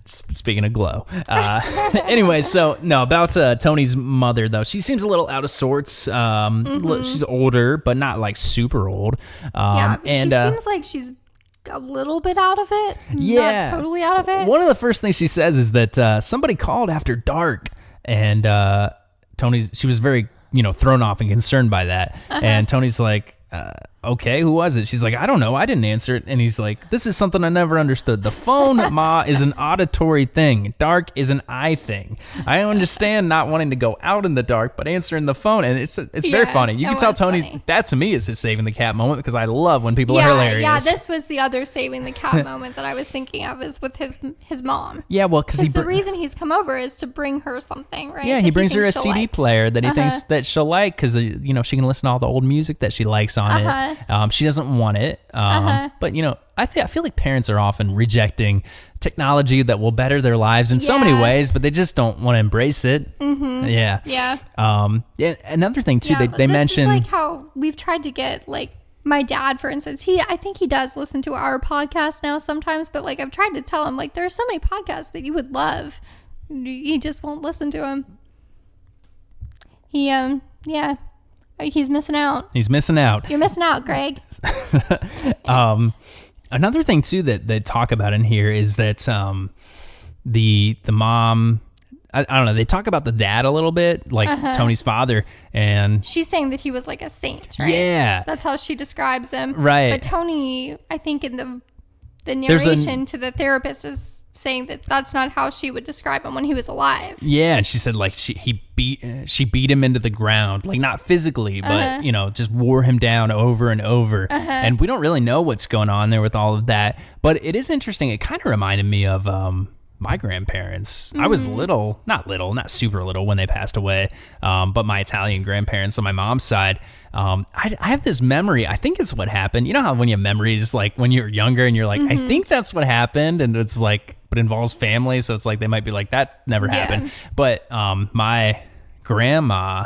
[SPEAKER 1] Speaking of Glow. Anyway, so no, about Tony's mother though. She seems a little out of sorts. She's older, but not like super old.
[SPEAKER 2] Yeah, and she seems like she's a little bit out of it.
[SPEAKER 1] Yeah.
[SPEAKER 2] Not totally out of it.
[SPEAKER 1] One of the first things she says is that somebody called after dark, and she was very, thrown off and concerned by that. And Tony's like, okay, who was it? She's like, I don't know. I didn't answer it. And he's like, this is something I never understood. The phone, Ma, is an auditory thing. Dark is an eye thing. I understand not wanting to go out in the dark, but answering the phone. And it's very funny. You can tell Tony, funny. That to me is his saving the cat moment because I love when people are hilarious.
[SPEAKER 2] Yeah, this was the other saving the cat moment that I was thinking of is with his mom.
[SPEAKER 1] Yeah, well, because
[SPEAKER 2] the reason he's come over is to bring her something, right?
[SPEAKER 1] Yeah, he brings her a CD player that he thinks that she'll like because, she can listen to all the old music that she likes on it. She doesn't want it. But, you know, I feel like parents are often rejecting technology that will better their lives in so many ways, but they just don't want to embrace it.
[SPEAKER 2] Mm-hmm.
[SPEAKER 1] Yeah.
[SPEAKER 2] Yeah.
[SPEAKER 1] Another thing, too, they mentioned...
[SPEAKER 2] This is like how we've tried to get, like, my dad, for instance, I think he does listen to our podcast now sometimes, but, like, I've tried to tell him, like, there are so many podcasts that you would love. He just won't listen to them. He's missing out.
[SPEAKER 1] He's missing out.
[SPEAKER 2] You're missing out, Greg.
[SPEAKER 1] Another thing too that they talk about in here is that the mom, I don't know, they talk about the dad a little bit, like Tony's father, and
[SPEAKER 2] she's saying that he was like a saint, right?
[SPEAKER 1] Yeah,
[SPEAKER 2] that's how she describes him,
[SPEAKER 1] right?
[SPEAKER 2] But Tony, I think in the narration to the therapist is saying that that's not how she would describe him when he was alive.
[SPEAKER 1] Yeah, and she said like she beat him into the ground, like not physically, but you know, just wore him down over and over. And we don't really know what's going on there with all of that. But it is interesting. It kind of reminded me of my grandparents. I was not super little when they passed away, but my Italian grandparents on my mom's side. I have this memory. I think it's what happened. You know how when you have memories, like when you're younger and you're like, I think that's what happened, and it's like, but it involves family, so it's like they might be like, that never happened. But my grandma,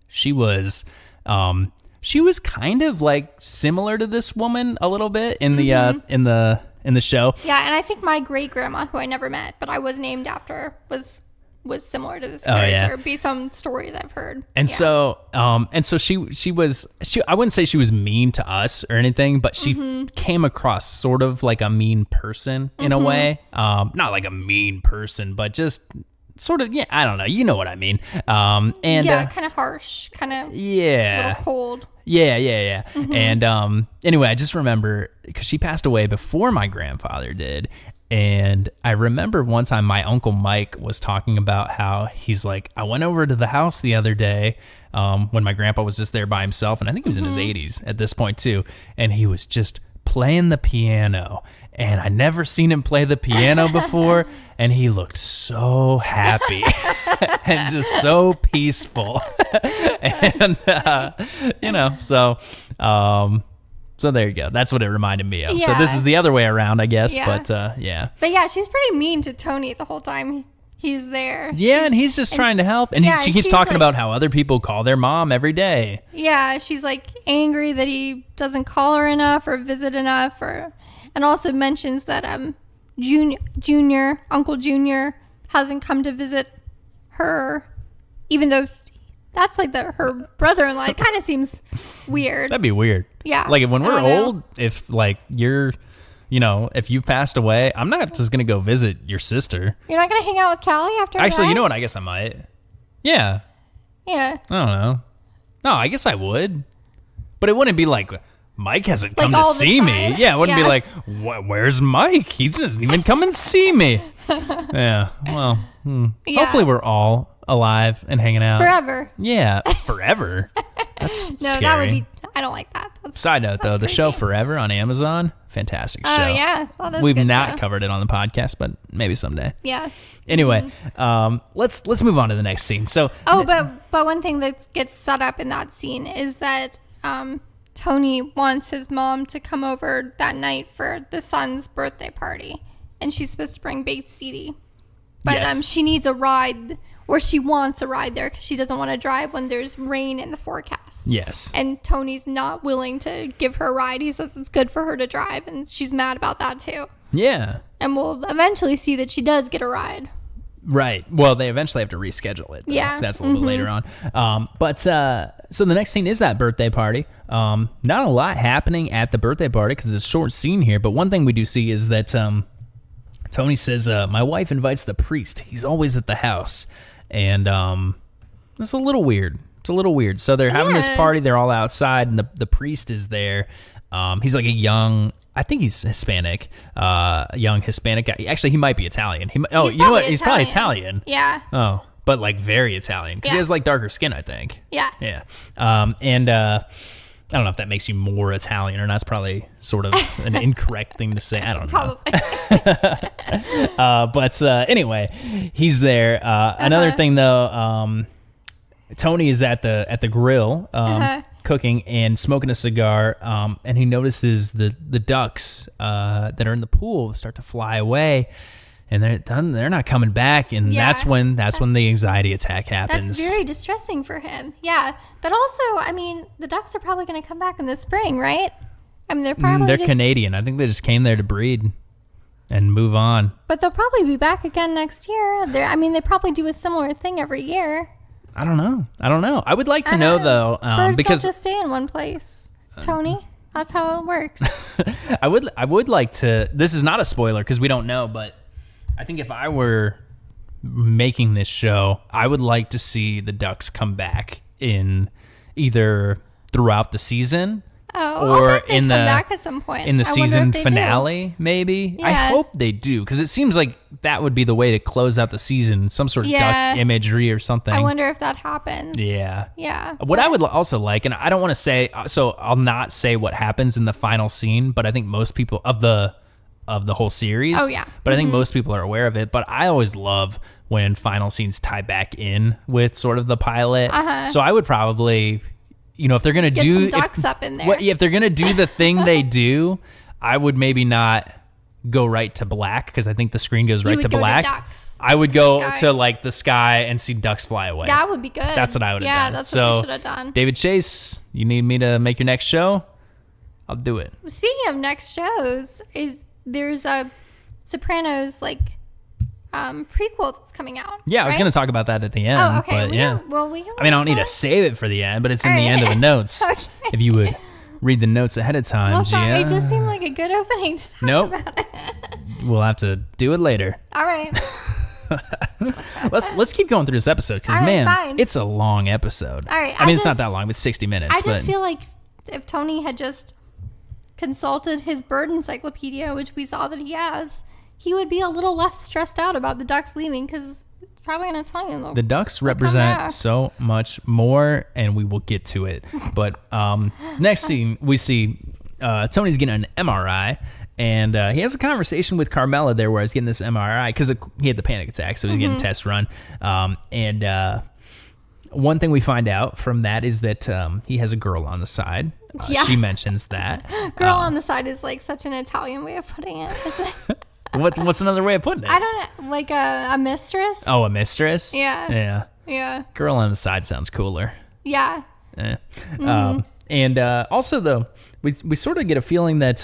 [SPEAKER 1] she was kind of like similar to this woman a little bit in the show.
[SPEAKER 2] Yeah, and I think my great grandma, who I never met, but I was named after, was similar to this character based on stories I've heard.
[SPEAKER 1] And so she was I wouldn't say she was mean to us or anything, but she came across sort of like a mean person in a way. Not like a mean person, but just sort of, I don't know, you know what I mean. And
[SPEAKER 2] kind of harsh, kind of a little cold.
[SPEAKER 1] Yeah. And anyway, I just remember because she passed away before my grandfather did. And I remember one time my Uncle Mike was talking about how he's like, I went over to the house the other day when my grandpa was just there by himself. And I think he was in his 80s at this point too. And he was just playing the piano. And I never seen him play the piano before. And he looked so happy and just so peaceful. And, so there you go. That's what it reminded me of. So this is the other way around, I guess. Yeah.
[SPEAKER 2] But yeah, she's pretty mean to Tony the whole time he's there.
[SPEAKER 1] Yeah, and he's just trying to help. And she keeps talking about how other people call their mom every day.
[SPEAKER 2] Yeah, she's like angry that he doesn't call her enough or visit enough, and also mentions that Uncle Junior hasn't come to visit her, even though that's like her brother-in-law. It kind of seems weird.
[SPEAKER 1] That'd be weird.
[SPEAKER 2] Yeah.
[SPEAKER 1] Like when we're old, if like if you've passed away, I'm not just going to go visit your sister.
[SPEAKER 2] You're not going to hang out with Callie after
[SPEAKER 1] Actually,
[SPEAKER 2] that?
[SPEAKER 1] you know what? I guess I might. Yeah.
[SPEAKER 2] Yeah.
[SPEAKER 1] I don't know. No, I guess I would. But it wouldn't be like, Mike hasn't come to see me. Yeah, it wouldn't be like, where's Mike? He doesn't even come and see me. Yeah, well, hopefully we're all alive and hanging out.
[SPEAKER 2] Forever.
[SPEAKER 1] Yeah, forever. That's scary.
[SPEAKER 2] That would be, I don't like that.
[SPEAKER 1] Side note, though, the show Forever on Amazon, fantastic show.
[SPEAKER 2] Oh, yeah. Well, that's
[SPEAKER 1] We've
[SPEAKER 2] good
[SPEAKER 1] not
[SPEAKER 2] show.
[SPEAKER 1] covered it on the podcast, but maybe someday.
[SPEAKER 2] Yeah.
[SPEAKER 1] Anyway, let's move on to the next scene. So,
[SPEAKER 2] but one thing that gets set up in that scene is that Tony wants his mom to come over that night for the son's birthday party, and she's supposed to bring baked ziti, but she needs a ride, or she wants a ride there because she doesn't want to drive when there's rain in the forecast.
[SPEAKER 1] Yes.
[SPEAKER 2] And Tony's not willing to give her a ride. He says it's good for her to drive, and she's mad about that too. Yeah. And we'll eventually see that she does get a ride.
[SPEAKER 1] Right. Well, they eventually have to reschedule it. Yeah. That's a little bit later on. So the next scene is that birthday party. Not a lot happening at the birthday party because it's a short scene here. But one thing we do see is that Tony says, my wife invites the priest. He's always at the house. And it's a little weird. So they're having this party. They're all outside, and the priest is there. He's like a young... I think he's Hispanic, young Hispanic guy. Actually, he might be Italian. You know what? He's probably Italian. Yeah. Oh, but like very Italian because he has like darker skin, I think. Yeah. Yeah. And I don't know if that makes you more Italian or not. It's probably sort of an incorrect thing to say. I don't know. But anyway, he's there. Another thing though, Tony is at the grill. cooking and smoking a cigar, and he notices the ducks that are in the pool start to fly away, and they're not coming back, and that's when the anxiety attack happens.
[SPEAKER 2] That's very distressing for him. Yeah, but also, I mean, the ducks are probably going to come back in the spring, right? I mean, they're
[SPEAKER 1] Canadian. I think they just came there to breed and move on.
[SPEAKER 2] But they'll probably be back again next year. They probably do a similar thing every year.
[SPEAKER 1] I don't know. I would like to know though,
[SPEAKER 2] birds
[SPEAKER 1] because
[SPEAKER 2] don't just stay in one place, Tony. That's how it works.
[SPEAKER 1] I would like to. This is not a spoiler because we don't know, but I think if I were making this show, I would like to see the ducks come back in either throughout the season.
[SPEAKER 2] Or in the come back at some point
[SPEAKER 1] in the season finale, maybe. Yeah. I hope they do, because it seems like that would be the way to close out the season. Some sort of duck imagery or something. I
[SPEAKER 2] wonder if that happens.
[SPEAKER 1] Yeah. What I would also like, and I don't want to say, so I'll not say what happens in the final scene, but I think most people of the whole series. Oh yeah. But I think most people are aware of it. But I always love when final scenes tie back in with sort of the pilot. So I would probably, if they're gonna do
[SPEAKER 2] some ducks up in there.
[SPEAKER 1] If they're gonna do the thing they do, I would maybe not go right to black, because I think the screen goes right to black. I would go to like the sky and see ducks fly away.
[SPEAKER 2] That would be good.
[SPEAKER 1] That's what I would have done.
[SPEAKER 2] Yeah, that's what they should have done.
[SPEAKER 1] David Chase, you need me to make your next show? I'll do it.
[SPEAKER 2] Speaking of next shows, there's a Sopranos prequel that's coming out.
[SPEAKER 1] Yeah, I was going to talk about that at the end.
[SPEAKER 2] Oh, okay.
[SPEAKER 1] But I don't need to save it for the end, but it's in the end of the notes. Okay. If you would read the notes ahead of time,
[SPEAKER 2] well,
[SPEAKER 1] Gia.
[SPEAKER 2] It just seemed like a good opening to talk about it.
[SPEAKER 1] We'll have to do it later.
[SPEAKER 2] All right.
[SPEAKER 1] Let's keep going through this episode, because fine. It's a long episode.
[SPEAKER 2] All right.
[SPEAKER 1] I mean, it's not that long. It's 60 minutes.
[SPEAKER 2] I just feel like if Tony had just consulted his bird encyclopedia, which we saw that he has, he would be a little less stressed out about the ducks leaving, because it's probably going to tell him.
[SPEAKER 1] The ducks represent so much more, and we will get to it. But next scene, we see Tony's getting an MRI, and he has a conversation with Carmela there where he's getting this MRI, because he had the panic attack, so he's getting a test run. And one thing we find out from that is that he has a girl on the side. She mentions that.
[SPEAKER 2] Girl on the side is like such an Italian way of putting it, isn't it?
[SPEAKER 1] What's another way of putting it?
[SPEAKER 2] I don't know. Like a mistress?
[SPEAKER 1] Oh, a mistress?
[SPEAKER 2] Yeah.
[SPEAKER 1] Girl on the side sounds cooler.
[SPEAKER 2] Yeah.
[SPEAKER 1] And also, though, we sort of get a feeling that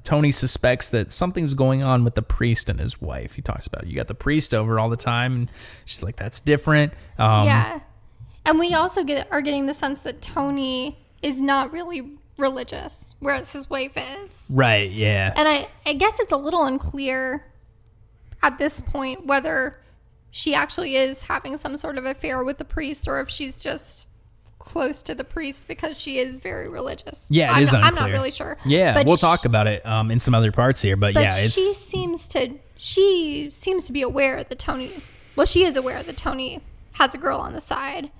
[SPEAKER 1] Tony suspects that something's going on with the priest and his wife. He talks about, you got the priest over all the time, and she's like, that's different.
[SPEAKER 2] And we also are getting the sense that Tony is not really religious, whereas his wife is.
[SPEAKER 1] Right, yeah.
[SPEAKER 2] And I guess it's a little unclear at this point whether she actually is having some sort of affair with the priest, or if she's just close to the priest because she is very religious.
[SPEAKER 1] Yeah, it is unclear.
[SPEAKER 2] I'm not really sure.
[SPEAKER 1] Yeah, but we'll talk about it in some other parts here, but yeah.
[SPEAKER 2] She seems to be aware that Tony... Well, she is aware that Tony has a girl on the side.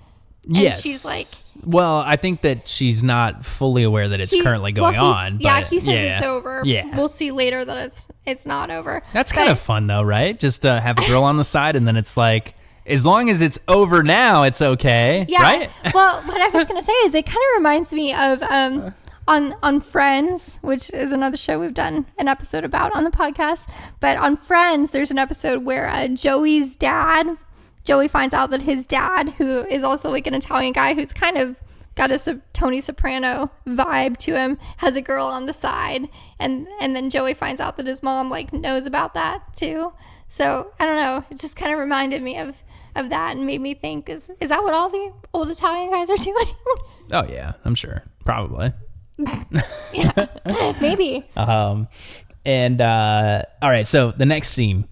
[SPEAKER 2] And she's like...
[SPEAKER 1] Well, I think that she's not fully aware that it's currently going on.
[SPEAKER 2] Yeah, he says it's over. Yeah. We'll see later that it's not over.
[SPEAKER 1] That's kind of fun, though, right? Just to have a girl on the side, and then it's like, as long as it's over now, it's okay, right?
[SPEAKER 2] Well, what I was going to say is it kind of reminds me of on Friends, which is another show we've done an episode about on the podcast. But on Friends, there's an episode where Joey finds out that his dad, who is also like an Italian guy who's kind of got a Tony Soprano vibe to him, has a girl on the side. And then Joey finds out that his mom like knows about that too. So I don't know. It just kind of reminded me of that and made me think, is that what all the old Italian guys are doing?
[SPEAKER 1] Oh yeah, I'm sure. Probably.
[SPEAKER 2] Yeah, maybe.
[SPEAKER 1] And all right, so the next scene,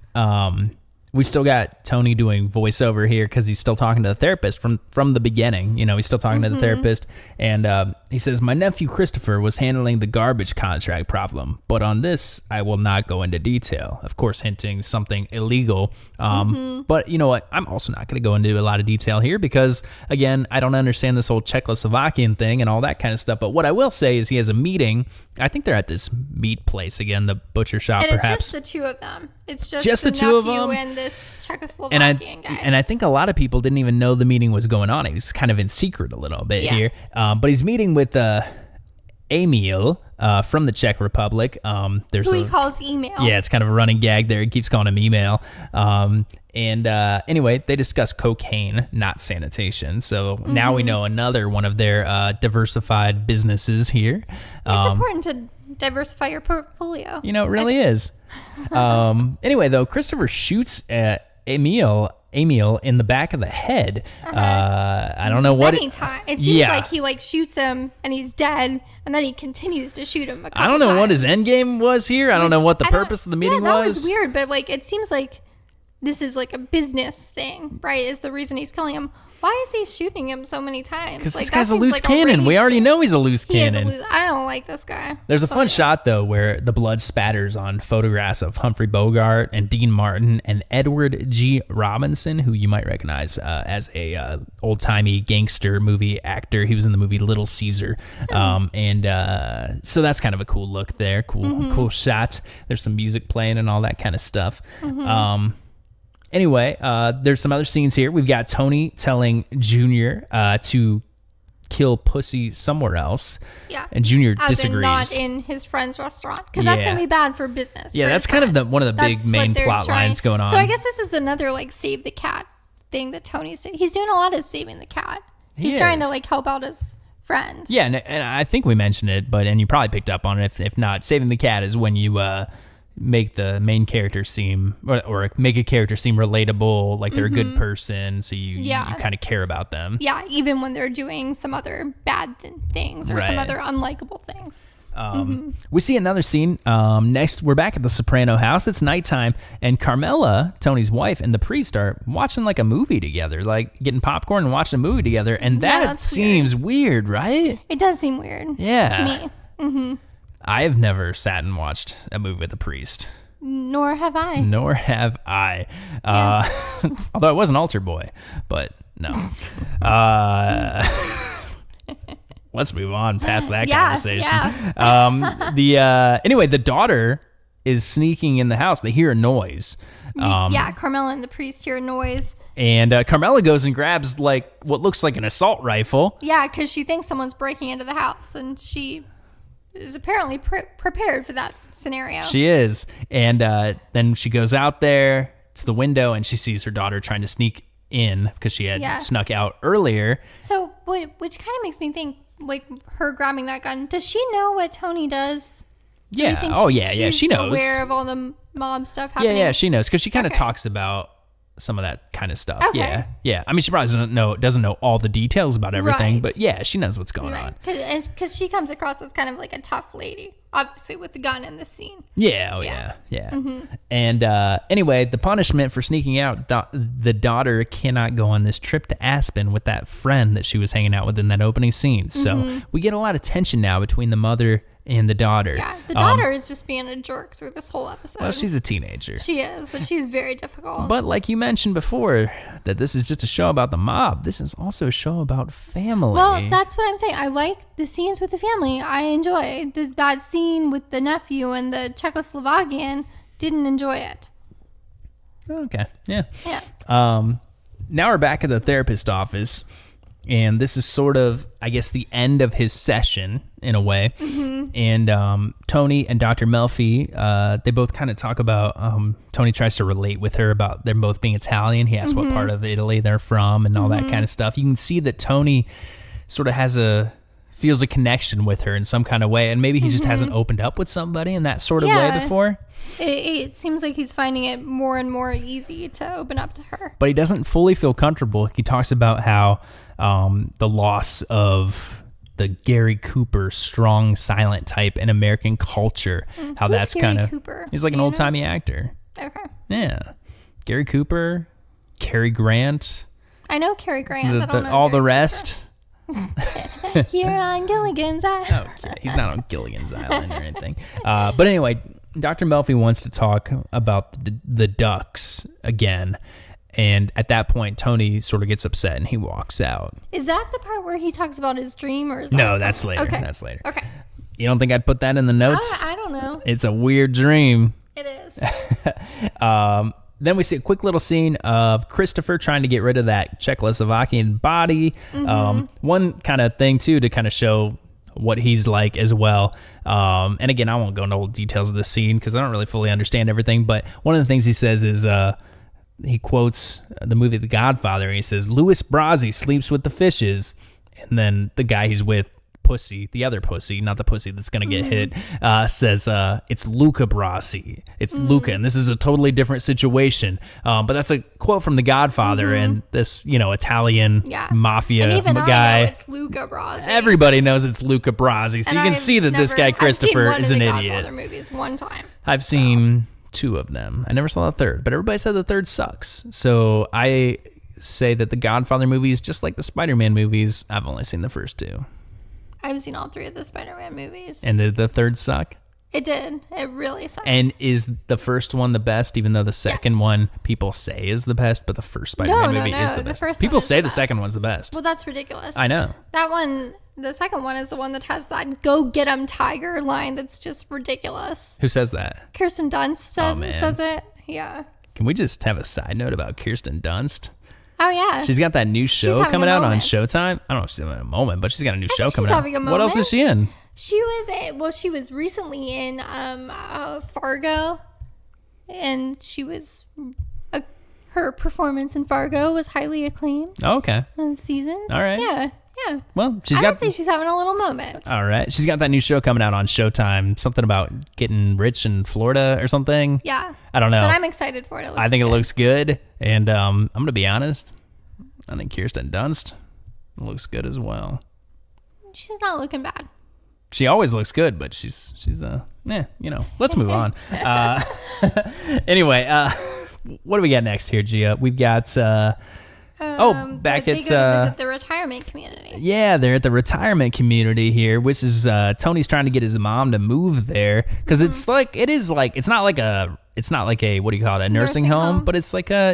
[SPEAKER 1] we've still got Tony doing voiceover here because he's still talking to the therapist from the beginning. He's still talking to the therapist. And he says, my nephew Christopher was handling the garbage contract problem, but on this, I will not go into detail. Of course, hinting something illegal. But you know what? I'm also not going to go into a lot of detail here because, again, I don't understand this whole Czechoslovakian thing and all that kind of stuff. But what I will say is he has a meeting. I think they're at this meat place again, the butcher shop,
[SPEAKER 2] and
[SPEAKER 1] perhaps.
[SPEAKER 2] It's just the two of them. It's just
[SPEAKER 1] the two of them?
[SPEAKER 2] And this Czechoslovakian guy.
[SPEAKER 1] And I think a lot of people didn't even know the meeting was going on. He was kind of in secret a little bit here. But he's meeting with Emil from the Czech Republic. Who
[SPEAKER 2] he calls Email.
[SPEAKER 1] Yeah, it's kind of a running gag there. He keeps calling him Email. Anyway, they discuss cocaine, not sanitation. So now we know another one of their diversified businesses here.
[SPEAKER 2] It's important to diversify your portfolio.
[SPEAKER 1] It really is. Anyway, though, Christopher shoots at Emil in the back of the head. I don't know what
[SPEAKER 2] it seems like he shoots him and he's dead, and then he continues to shoot him a couple
[SPEAKER 1] I don't know
[SPEAKER 2] times.
[SPEAKER 1] what his end game was here. I don't know what the purpose of the meeting was.
[SPEAKER 2] That was weird, but it seems like this is a business thing, right? Is the reason he's killing him. Why is he shooting him so many times?
[SPEAKER 1] Because this guy's a loose cannon. We already know he's a loose cannon.
[SPEAKER 2] I don't like this guy.
[SPEAKER 1] There's a fun shot, though, where the blood spatters on photographs of Humphrey Bogart and Dean Martin and Edward G. Robinson, who you might recognize as a old-timey gangster movie actor. He was in the movie Little Caesar. So that's kind of a cool look there. Cool shot. There's some music playing and all that kind of stuff. Anyway, there's some other scenes here. We've got Tony telling Junior to kill pussy somewhere else. Yeah. And Junior disagrees.
[SPEAKER 2] In not in his friend's restaurant. Because that's going to be bad for business.
[SPEAKER 1] Yeah, that's kind of one of the big main plot lines going on.
[SPEAKER 2] So I guess this is another save the cat thing that Tony's doing. He's doing a lot of saving the cat. He's trying to help out his friend.
[SPEAKER 1] Yeah, and I think we mentioned it, and you probably picked up on it. If not, saving the cat is when you make the main character seem or make a character seem relatable, like they're a good person, so you kind of care about them.
[SPEAKER 2] Yeah, even when they're doing some other bad things or some other unlikable things.
[SPEAKER 1] We see another scene. Next, we're back at the Soprano house. It's nighttime, and Carmela, Tony's wife, and the priest are watching a movie together, getting popcorn and watching a movie together, and that seems weird, right?
[SPEAKER 2] It does seem weird.
[SPEAKER 1] Yeah.
[SPEAKER 2] To me. Mm-hmm.
[SPEAKER 1] I have never sat and watched a movie with a priest.
[SPEAKER 2] Nor have I.
[SPEAKER 1] Although I was an altar boy, but no. Let's move on past that conversation.
[SPEAKER 2] Yeah.
[SPEAKER 1] Anyway, the daughter is sneaking in the house. They hear a noise.
[SPEAKER 2] Carmela and the priest hear a noise.
[SPEAKER 1] And Carmela goes and grabs what looks like an assault rifle.
[SPEAKER 2] Yeah, because she thinks someone's breaking into the house, and she is apparently prepared for that scenario.
[SPEAKER 1] She is. And then she goes out there to the window and she sees her daughter trying to sneak in because she had snuck out earlier.
[SPEAKER 2] So, which kind of makes me think, her grabbing that gun, does she know what Tony does?
[SPEAKER 1] Yeah. She knows.
[SPEAKER 2] She's aware of all the mob stuff happening?
[SPEAKER 1] Yeah, she knows because she kind of talks about some of that kind of stuff. Okay. Yeah. I mean, she probably doesn't know all the details about everything, but yeah, she knows what's going on.
[SPEAKER 2] Because she comes across as kind of a tough lady, obviously with the gun in the scene.
[SPEAKER 1] Yeah. Mm-hmm. And anyway, the punishment for sneaking out, the daughter cannot go on this trip to Aspen with that friend that she was hanging out with in that opening scene. So we get a lot of tension now between the mother and the daughter.
[SPEAKER 2] Yeah, the daughter is just being a jerk through this whole episode.
[SPEAKER 1] Well, she's a teenager.
[SPEAKER 2] She is, but she's very difficult.
[SPEAKER 1] But like you mentioned before, that this is just a show about the mob. This is also a show about family.
[SPEAKER 2] Well, that's what I'm saying. I like the scenes with the family. I enjoy that scene with the nephew and the Czechoslovakian. Didn't enjoy it.
[SPEAKER 1] Okay, yeah.
[SPEAKER 2] Yeah.
[SPEAKER 1] Now we're back at the therapist office. And this is sort of, I guess, the end of his session in a way. Mm-hmm. And Tony and Dr. Melfi, they both kind of talk about, Tony tries to relate with her about them both being Italian. He asks what part of Italy they're from and all that kind of stuff. You can see that Tony sort of feels a connection with her in some kind of way. And maybe he just hasn't opened up with somebody in that sort of way before.
[SPEAKER 2] It seems like he's finding it more and more easy to open up to her.
[SPEAKER 1] But he doesn't fully feel comfortable. He talks about how the loss of the Gary Cooper strong silent type in American culture. How
[SPEAKER 2] Who's
[SPEAKER 1] that's
[SPEAKER 2] Gary
[SPEAKER 1] kind of
[SPEAKER 2] Cooper?
[SPEAKER 1] He's like an old-timey actor.
[SPEAKER 2] Okay.
[SPEAKER 1] Yeah. Gary Cooper, Cary Grant.
[SPEAKER 2] I know Cary Grant. I don't know
[SPEAKER 1] all
[SPEAKER 2] Gary
[SPEAKER 1] the rest.
[SPEAKER 2] Here on Gilligan's Island.
[SPEAKER 1] Okay, he's not on Gilligan's Island or anything. But anyway, Dr. Melfi wants to talk about the ducks again. And at that point, Tony sort of gets upset and he walks out.
[SPEAKER 2] Is that the part where he talks about his dream, or is that
[SPEAKER 1] No, that's later.
[SPEAKER 2] Okay.
[SPEAKER 1] That's later.
[SPEAKER 2] Okay.
[SPEAKER 1] You don't think I'd put that in the notes?
[SPEAKER 2] I don't know.
[SPEAKER 1] It's a weird dream.
[SPEAKER 2] It is.
[SPEAKER 1] Then we see a quick little scene of Christopher trying to get rid of that Czechoslovakian body. One kind of thing, too, to kind of show what he's like as well. And again, I won't go into all the details of this scene because I don't really fully understand everything. But one of the things he says is he quotes the movie The Godfather. And he says, Louis Brasi sleeps with the fishes. And then the guy he's with, pussy, the other pussy, not the pussy that's going to get hit, says it's Luca Brasi. It's Luca, and this is a totally different situation. But that's a quote from The Godfather, and this, Italian mafia
[SPEAKER 2] and even
[SPEAKER 1] guy.
[SPEAKER 2] I know it's Luca Brasi.
[SPEAKER 1] Everybody knows it's Luca Brasi, so
[SPEAKER 2] And
[SPEAKER 1] you can see that this guy Christopher is an
[SPEAKER 2] I've seen one of the
[SPEAKER 1] idiot.
[SPEAKER 2] Godfather movies one time.
[SPEAKER 1] I've seen 2 of them. I never saw the third, but everybody said the third sucks. So I say that the Godfather movies, just like the Spider-Man movies, I've only seen the first 2.
[SPEAKER 2] I've seen all 3 of the Spider-Man movies.
[SPEAKER 1] And did the third suck?
[SPEAKER 2] It did. It really sucked.
[SPEAKER 1] And is the first one the best, even though the second one people say is the best, but the first Spider-Man movie is the best?
[SPEAKER 2] First
[SPEAKER 1] People
[SPEAKER 2] one is
[SPEAKER 1] say
[SPEAKER 2] the
[SPEAKER 1] the
[SPEAKER 2] best.
[SPEAKER 1] second one's the best.
[SPEAKER 2] Well, that's ridiculous.
[SPEAKER 1] I know.
[SPEAKER 2] That one, the second one is the one that has that "Go get 'em, Tiger" line that's just ridiculous.
[SPEAKER 1] Who says that?
[SPEAKER 2] Kirsten Dunst says it. Yeah.
[SPEAKER 1] Can we just have a side note about Kirsten Dunst?
[SPEAKER 2] Oh, yeah.
[SPEAKER 1] She's got that new show
[SPEAKER 2] having
[SPEAKER 1] coming
[SPEAKER 2] a
[SPEAKER 1] out on
[SPEAKER 2] moment.
[SPEAKER 1] Showtime. I don't know if she's having a moment, but she's got a new show
[SPEAKER 2] think
[SPEAKER 1] coming
[SPEAKER 2] she's
[SPEAKER 1] out.
[SPEAKER 2] having a
[SPEAKER 1] What else is
[SPEAKER 2] moment.
[SPEAKER 1] she in?
[SPEAKER 2] She was recently in Fargo, and she was her performance in Fargo was highly acclaimed
[SPEAKER 1] Oh, okay.
[SPEAKER 2] on the seasons.
[SPEAKER 1] All right.
[SPEAKER 2] Yeah.
[SPEAKER 1] Well,
[SPEAKER 2] I would say she's having a little moment.
[SPEAKER 1] All right. She's got that new show coming out on Showtime. Something about getting rich in Florida or something.
[SPEAKER 2] Yeah.
[SPEAKER 1] I don't know.
[SPEAKER 2] But I'm excited for it.
[SPEAKER 1] I think it looks good. And I'm going to be honest. I think Kirsten Dunst looks good as well.
[SPEAKER 2] She's not looking bad.
[SPEAKER 1] She always looks good, but she's let's move on. Anyway, what do we got next here, Gia? We've got back
[SPEAKER 2] they
[SPEAKER 1] at
[SPEAKER 2] go to visit the retirement community.
[SPEAKER 1] Yeah, they're at the retirement community here, which is Tony's trying to get his mom to move there because it's not like a what do you call it, a nursing home, but it's like a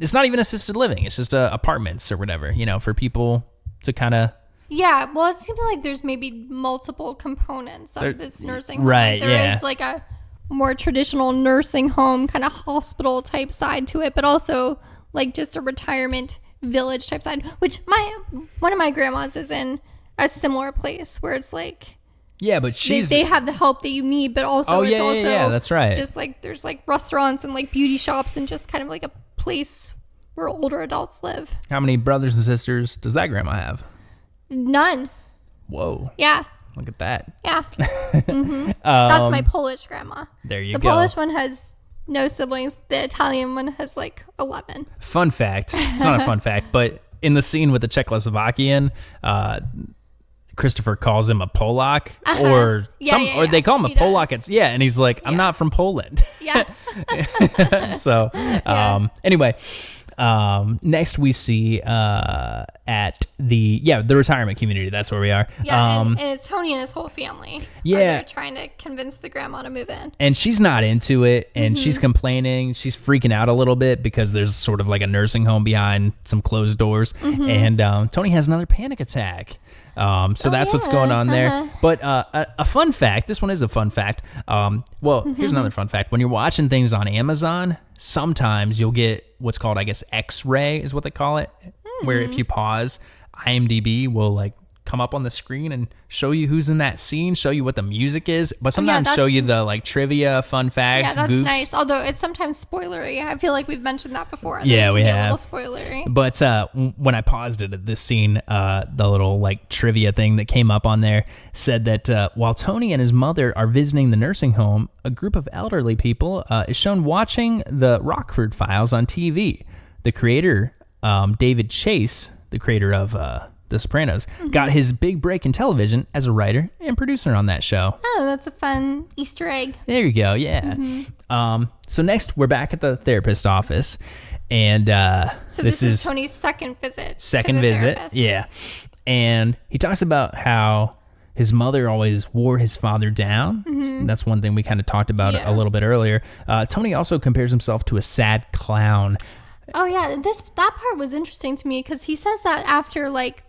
[SPEAKER 1] it's not even assisted living. It's just apartments or whatever, for people to kind of.
[SPEAKER 2] Yeah, well, it seems like there's maybe multiple components of this nursing home.
[SPEAKER 1] Right,
[SPEAKER 2] Like there is like a more traditional nursing home, kind of hospital type side to it, but also like just a retirement village type side, which one of my grandmas is in a similar place where it's like
[SPEAKER 1] but
[SPEAKER 2] they have the help that you need, but also
[SPEAKER 1] that's right.
[SPEAKER 2] Just like there's like restaurants and like beauty shops and just kind of like a place where older adults live.
[SPEAKER 1] How many brothers and sisters does that grandma have?
[SPEAKER 2] None.
[SPEAKER 1] Whoa.
[SPEAKER 2] Yeah.
[SPEAKER 1] Look at that.
[SPEAKER 2] Yeah. That's my Polish grandma.
[SPEAKER 1] There you
[SPEAKER 2] go. The Polish one has no siblings. The Italian one has like 11.
[SPEAKER 1] Fun fact. It's not a fun fact, but in the scene with the Czechoslovakian, Christopher calls him a Polak or they call him a Polak. And he's like, I'm not from Poland.
[SPEAKER 2] Yeah.
[SPEAKER 1] So, anyway, next we see at the retirement community. That's where we are.
[SPEAKER 2] Yeah, and it's Tony and his whole family.
[SPEAKER 1] Yeah.
[SPEAKER 2] They're trying to convince the grandma to move in.
[SPEAKER 1] And she's not into it, and she's complaining. She's freaking out a little bit because there's sort of like a nursing home behind some closed doors. And Tony has another panic attack. So that's what's going on there. But a fun fact, this one is a fun fact. Here's another fun fact. When you're watching things on Amazon, sometimes you'll get what's called, I guess, X-ray is what they call it, where if you pause, IMDb will like come up on the screen and show you who's in that scene, show you what the music is, but sometimes show you the like trivia, fun facts,
[SPEAKER 2] Yeah, that's
[SPEAKER 1] goofs.
[SPEAKER 2] nice. Although it's sometimes spoilery. I feel like we've mentioned that before.
[SPEAKER 1] Yeah, we have.
[SPEAKER 2] A little spoilery.
[SPEAKER 1] But when I paused it at this scene, the little like trivia thing that came up on there said that while Tony and his mother are visiting the nursing home, a group of elderly people is shown watching the Rockford Files on TV. The creator, David Chase, the creator of The Sopranos, got his big break in television as a writer and producer on that show.
[SPEAKER 2] Oh, that's a fun Easter egg.
[SPEAKER 1] There you go, yeah. So next, we're back at the therapist office, and
[SPEAKER 2] So this is Tony's second visit.
[SPEAKER 1] Second visit,
[SPEAKER 2] therapist.
[SPEAKER 1] yeah. And he talks about how his mother always wore his father down. That's one thing we kind of talked about a little bit earlier. Tony also compares himself to a sad clown.
[SPEAKER 2] Oh yeah, that part was interesting to me because he says that after like.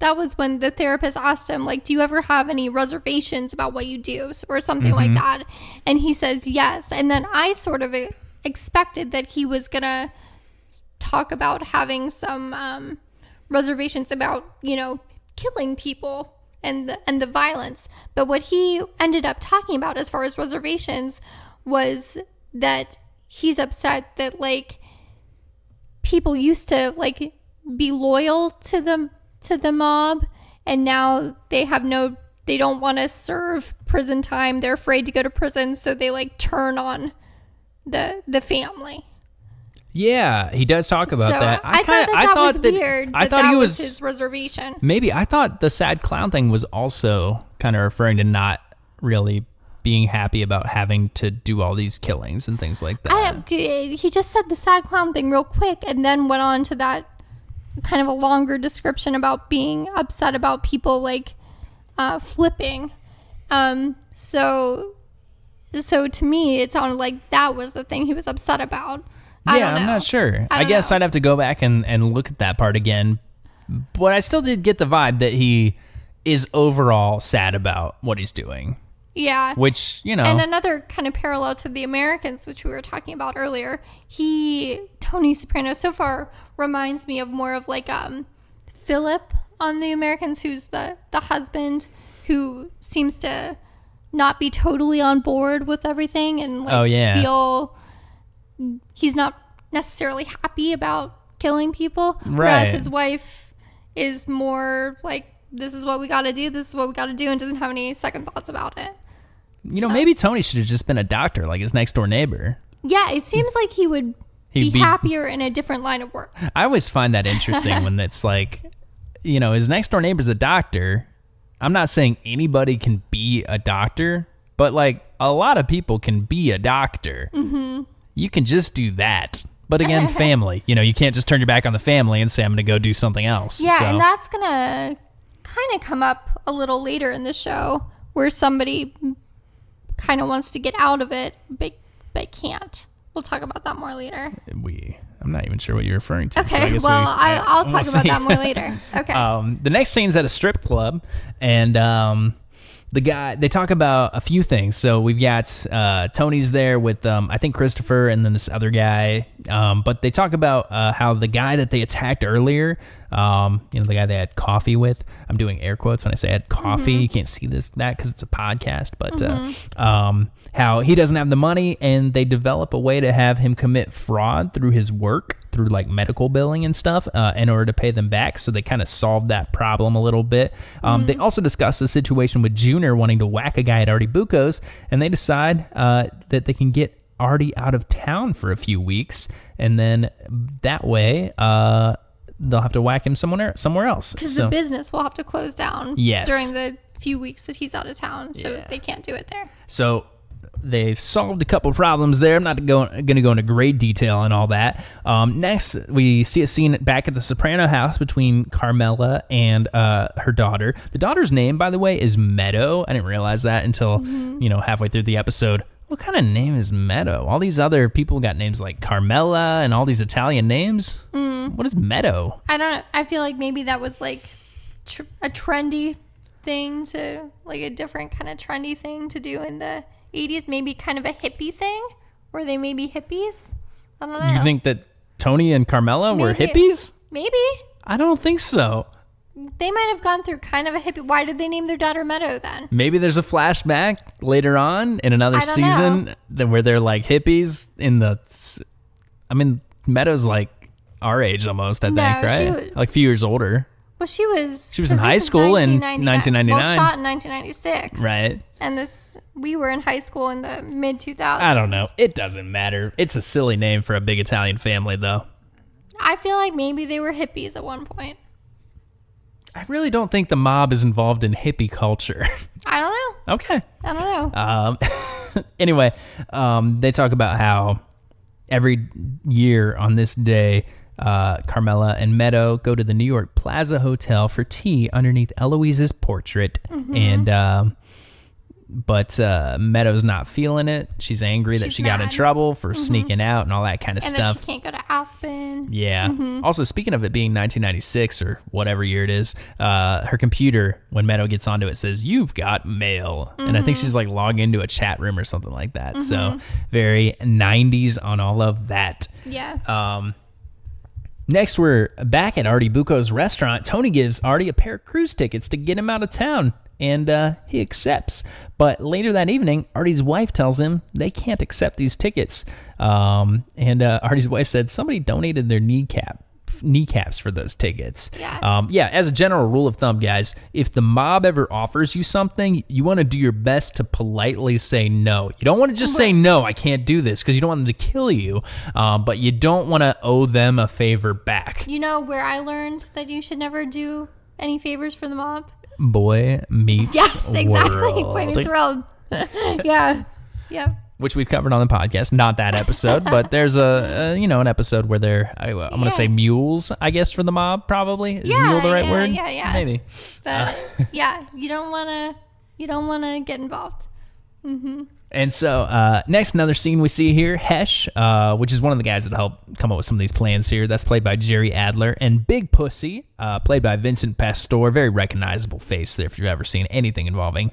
[SPEAKER 2] That was when the therapist asked him, like, do you ever have any reservations about what you do or something like that? And he says yes. And then I sort of expected that he was gonna talk about having some reservations about, you know, killing people and the violence. But what he ended up talking about as far as reservations was that he's upset that, like, people used to, like, be loyal to the mob, and now they don't want to serve prison time. They're afraid to go to prison, so they, like, turn on the family.
[SPEAKER 1] Yeah, he does talk about that.
[SPEAKER 2] I thought that was weird. I thought that was his reservation.
[SPEAKER 1] Maybe I thought the sad clown thing was also kind of referring to not really being happy about having to do all these killings and things like that.
[SPEAKER 2] He just said the sad clown thing real quick, and then went on to that kind of a longer description about being upset about people, like, flipping. So to me, it sounded like that was the thing he was upset about.
[SPEAKER 1] I'm not sure. I guess I'd have to go back and look at that part again. But I still did get the vibe that he is overall sad about what he's doing.
[SPEAKER 2] Yeah.
[SPEAKER 1] Which, you know.
[SPEAKER 2] And another kind of parallel to The Americans, which we were talking about earlier, Tony Soprano so far reminds me of more of, like, Philip on The Americans, who's the husband who seems to not be totally on board with everything and, like, feel he's not necessarily happy about killing people.
[SPEAKER 1] Right.
[SPEAKER 2] Whereas his wife is more like, this is what we got to do, and doesn't have any second thoughts about it.
[SPEAKER 1] You know, maybe Tony should have just been a doctor, like his next door neighbor.
[SPEAKER 2] Yeah, it seems like he would be happier in a different line of work.
[SPEAKER 1] I always find that interesting when it's like, you know, his next door neighbor's a doctor. I'm not saying anybody can be a doctor, but, like, a lot of people can be a doctor. Mm-hmm. You can just do that. But again, family. You know, you can't just turn your back on the family and say, I'm going to go do something else.
[SPEAKER 2] Yeah, and that's going to kind of come up a little later in the show, where somebody kind of wants to get out of it, but can't. We'll talk about that more later.
[SPEAKER 1] I'm not even sure what you're referring to.
[SPEAKER 2] Okay,
[SPEAKER 1] so I guess
[SPEAKER 2] I'll talk about that more later. Okay.
[SPEAKER 1] The next scene's at a strip club, and the guy, they talk about a few things. So we've got Tony's there with, I think, Christopher, and then this other guy. But they talk about how the guy that they attacked earlier, you know, the guy they had coffee with. I'm doing air quotes when I say I had coffee. Mm-hmm. You can't see that because it's a podcast. But how he doesn't have the money, and they develop a way to have him commit fraud through his work, through, like, medical billing and stuff, in order to pay them back. So they kind of solved that problem a little bit. They also discuss the situation with Junior wanting to whack a guy at Artie Bucco's, and they decide that they can get Artie out of town for a few weeks, and then that way they'll have to whack him somewhere else.
[SPEAKER 2] Because the business will have to close down
[SPEAKER 1] yes.
[SPEAKER 2] during the few weeks that he's out of town, so they can't do it there.
[SPEAKER 1] So they've solved a couple problems there. I'm not going to go into great detail on all that. Next, we see a scene back at the Soprano house between Carmela and her daughter. The daughter's name, by the way, is Meadow. I didn't realize that until halfway through the episode. What kind of name is Meadow? All these other people got names like Carmela and all these Italian names. What is Meadow?
[SPEAKER 2] I don't know. I feel like maybe that was, like, a trendy thing like a different kind of trendy thing to do in the 80s, maybe kind of a hippie thing, where they may be hippies. I don't know.
[SPEAKER 1] You think that Tony and Carmela were hippies?
[SPEAKER 2] Maybe.
[SPEAKER 1] I don't think so.
[SPEAKER 2] They might have gone through kind of a hippie. Why did they name their daughter Meadow then?
[SPEAKER 1] Maybe there's a flashback later on in another season where they're, like, hippies Meadow's like our age almost, I think, right? Like a few years older.
[SPEAKER 2] Well, she was
[SPEAKER 1] in high school in 1999.
[SPEAKER 2] Well, shot in 1996.
[SPEAKER 1] Right.
[SPEAKER 2] And we were in high school in the mid-2000s.
[SPEAKER 1] I don't know. It doesn't matter. It's a silly name for a big Italian family, though.
[SPEAKER 2] I feel like maybe they were hippies at one point.
[SPEAKER 1] I really don't think the mob is involved in hippie culture.
[SPEAKER 2] I don't know.
[SPEAKER 1] Okay.
[SPEAKER 2] I don't know.
[SPEAKER 1] Anyway, they talk about how every year on this day, Carmela and Meadow go to the New York Plaza Hotel for tea underneath Eloise's portrait. Mm-hmm. And But Meadow's not feeling it. She's angry that she got in trouble for sneaking out and all that kind of
[SPEAKER 2] and
[SPEAKER 1] stuff.
[SPEAKER 2] And that she can't go to Aspen.
[SPEAKER 1] Yeah. Also, speaking of it being 1996 or whatever year it is, her computer, when Meadow gets onto it, says, "You've got mail." And I think she's like logged into a chat room or something like that. So very 90s on all of that.
[SPEAKER 2] Yeah.
[SPEAKER 1] Next, we're back at Artie Bucco's restaurant. Tony gives Artie a pair of cruise tickets to get him out of town, and he accepts. But later that evening, Artie's wife tells him they can't accept these tickets. And Artie's wife said somebody donated their kneecaps for those tickets.
[SPEAKER 2] Yeah.
[SPEAKER 1] As a general rule of thumb, guys, if the mob ever offers you something, you want to do your best to politely say no. You don't want to just say no, I can't do this, because you don't want them to kill you, but you don't want to owe them a favor back.
[SPEAKER 2] You know where I learned that you should never do any favors for the mob?
[SPEAKER 1] Boy Meets
[SPEAKER 2] Yes, exactly.
[SPEAKER 1] World.
[SPEAKER 2] Boy Meets World. Yeah. Yeah.
[SPEAKER 1] Which we've covered on the podcast. Not that episode, but there's an episode where they're, I'm going to say mules, I guess, for the mob, probably. Is mule the right word?
[SPEAKER 2] Yeah.
[SPEAKER 1] Maybe.
[SPEAKER 2] But you don't want to get involved. Mm-hmm.
[SPEAKER 1] And so next, another scene we see here, Hesh, which is one of the guys that helped come up with some of these plans here. That's played by Jerry Adler. And Big Pussy, played by Vincent Pastore. Very recognizable face there if you've ever seen anything involving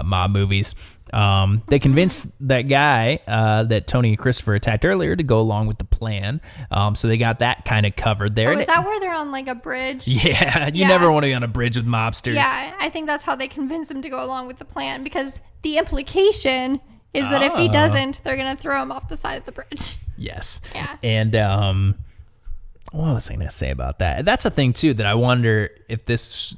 [SPEAKER 1] mob movies. They convinced that guy that Tony and Christopher attacked earlier to go along with the plan. So they got that kind of covered there.
[SPEAKER 2] Oh, is that where they're on like a bridge?
[SPEAKER 1] Yeah, you never want to be on a bridge with mobsters.
[SPEAKER 2] Yeah, I think that's how they convinced him to go along with the plan, because the implication is that if he doesn't, they're going to throw him off the side of the bridge.
[SPEAKER 1] Yes.
[SPEAKER 2] Yeah.
[SPEAKER 1] And what was I going to say about that? That's a thing, too, that I wonder if this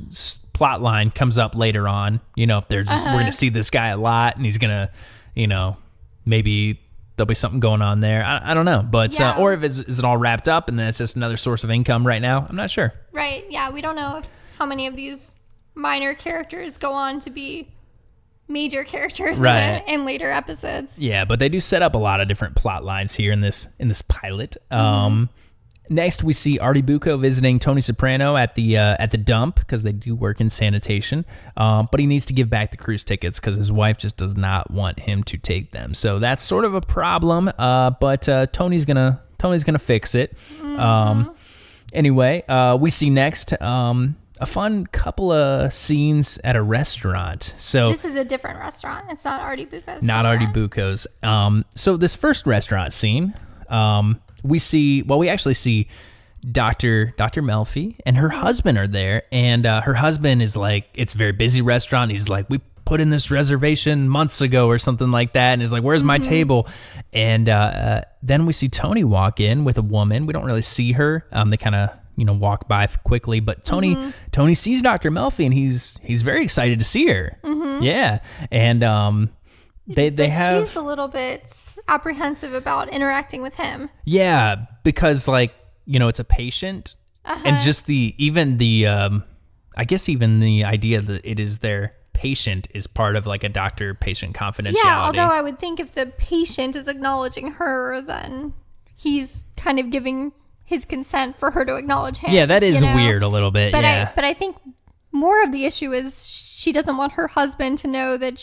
[SPEAKER 1] plot line comes up later on. If they're just, we're going to see this guy a lot, and he's going to, maybe there'll be something going on there. I don't know. But, or if is it all wrapped up, and then it's just another source of income right now? I'm not sure.
[SPEAKER 2] Right. Yeah. We don't know how many of these minor characters go on to be major characters in later episodes.
[SPEAKER 1] Yeah, but they do set up a lot of different plot lines here in this pilot. Next, we see Artie Bucco visiting Tony Soprano at the dump, because they do work in sanitation. But he needs to give back the cruise tickets because his wife just does not want him to take them. So that's sort of a problem. But Tony's gonna fix it. Anyway, we see next a fun couple of scenes at a restaurant. So
[SPEAKER 2] this is a different restaurant. It's not Artie Bucco's.
[SPEAKER 1] Not Artie Bucco's. So this first restaurant scene, we actually see Dr. Melfi and her husband are there, and her husband is like, it's a very busy restaurant. He's like, we put in this reservation months ago or something like that, and he's like, where's my table? And then we see Tony walk in with a woman. We don't really see her. They kind of walk by quickly, but Tony sees Dr. Melfi, and he's very excited to see her. Yeah, and she's
[SPEAKER 2] a little bit apprehensive about interacting with him.
[SPEAKER 1] Yeah, because it's a patient, and just even the idea that it is their patient is part of like a doctor-patient confidentiality.
[SPEAKER 2] Yeah, although I would think if the patient is acknowledging her, then he's kind of giving his consent for her to acknowledge him.
[SPEAKER 1] Yeah, that is weird a little bit.
[SPEAKER 2] But
[SPEAKER 1] yeah.
[SPEAKER 2] I think more of the issue is she doesn't want her husband to know that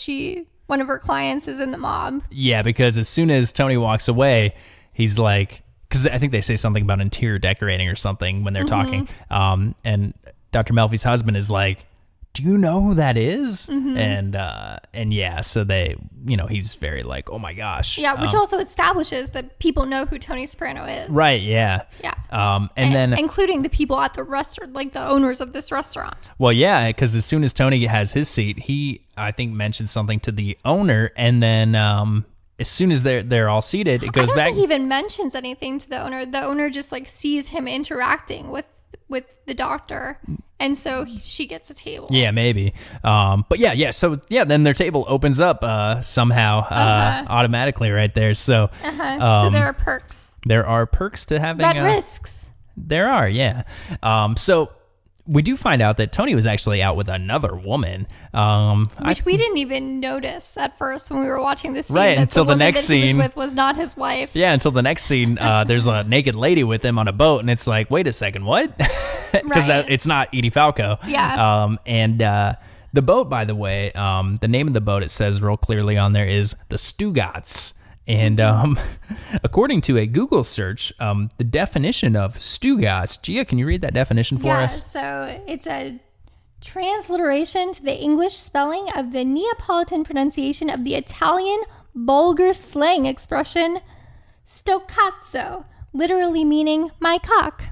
[SPEAKER 2] one of her clients is in the mob. Yeah,
[SPEAKER 1] because as soon as Tony walks away, he's like, because I think they say something about interior decorating or something when they're talking. And Dr. Melfi's husband is like, do you know who that is? And yeah, so they, he's very like, oh my gosh.
[SPEAKER 2] Yeah, which also establishes that people know who Tony Soprano is.
[SPEAKER 1] Right, yeah.
[SPEAKER 2] Yeah.
[SPEAKER 1] And then
[SPEAKER 2] including the people at the restaurant, like the owners of this restaurant.
[SPEAKER 1] Well, yeah, because as soon as Tony has his seat, he, I think, mentions something to the owner, and then as soon as they're all seated, it goes back.
[SPEAKER 2] I don't think he even mentions anything to the owner. The owner just like sees him interacting with the doctor, and so she gets a table.
[SPEAKER 1] Yeah, maybe. But yeah. So yeah, then their table opens up somehow automatically right there. So
[SPEAKER 2] so there are perks.
[SPEAKER 1] There are perks to having
[SPEAKER 2] risks.
[SPEAKER 1] There are, yeah. So we do find out that Tony was actually out with another woman,
[SPEAKER 2] which we didn't even notice at first when we were watching this scene.
[SPEAKER 1] Right, until the next scene
[SPEAKER 2] he was with was not his wife.
[SPEAKER 1] Yeah, until the next scene, there's a naked lady with him on a boat, and it's like, wait a second, what? Because it's not Edie Falco.
[SPEAKER 2] Yeah.
[SPEAKER 1] And The boat, by the way, the name of the boat, it says real clearly on there, is the Stugatz. And according to a Google search, the definition of Stugatz, Gia, can you read that definition for us?
[SPEAKER 2] So it's a transliteration to the English spelling of the Neapolitan pronunciation of the Italian vulgar slang expression stoccazzo, literally meaning my cock.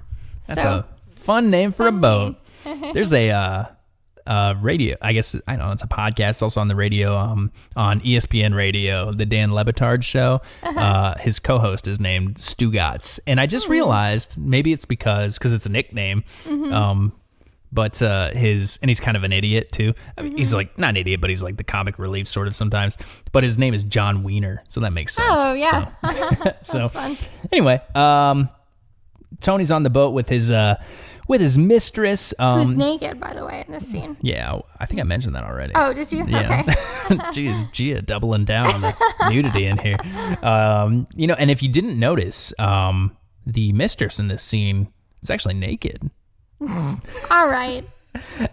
[SPEAKER 1] That's a fun name for a boat. There's a radio, I guess, I don't know, it's a podcast. It's also on the radio, on ESPN Radio, the Dan Le Batard show. His co-host is named Stugatz. And I just realized, maybe it's because it's a nickname, but and he's kind of an idiot too. I mean, he's like, not an idiot, but he's like the comic relief sort of sometimes. But his name is John Wiener, so that makes sense.
[SPEAKER 2] Oh, yeah.
[SPEAKER 1] So,
[SPEAKER 2] That's fun.
[SPEAKER 1] Anyway, Tony's on the boat with his mistress.
[SPEAKER 2] Who's naked, by the way, in this scene.
[SPEAKER 1] Yeah, I think I mentioned that already.
[SPEAKER 2] Oh, did you?
[SPEAKER 1] Yeah.
[SPEAKER 2] Okay.
[SPEAKER 1] Jeez, Gia doubling down on the nudity in here. And if you didn't notice, the mistress in this scene is actually naked.
[SPEAKER 2] All right.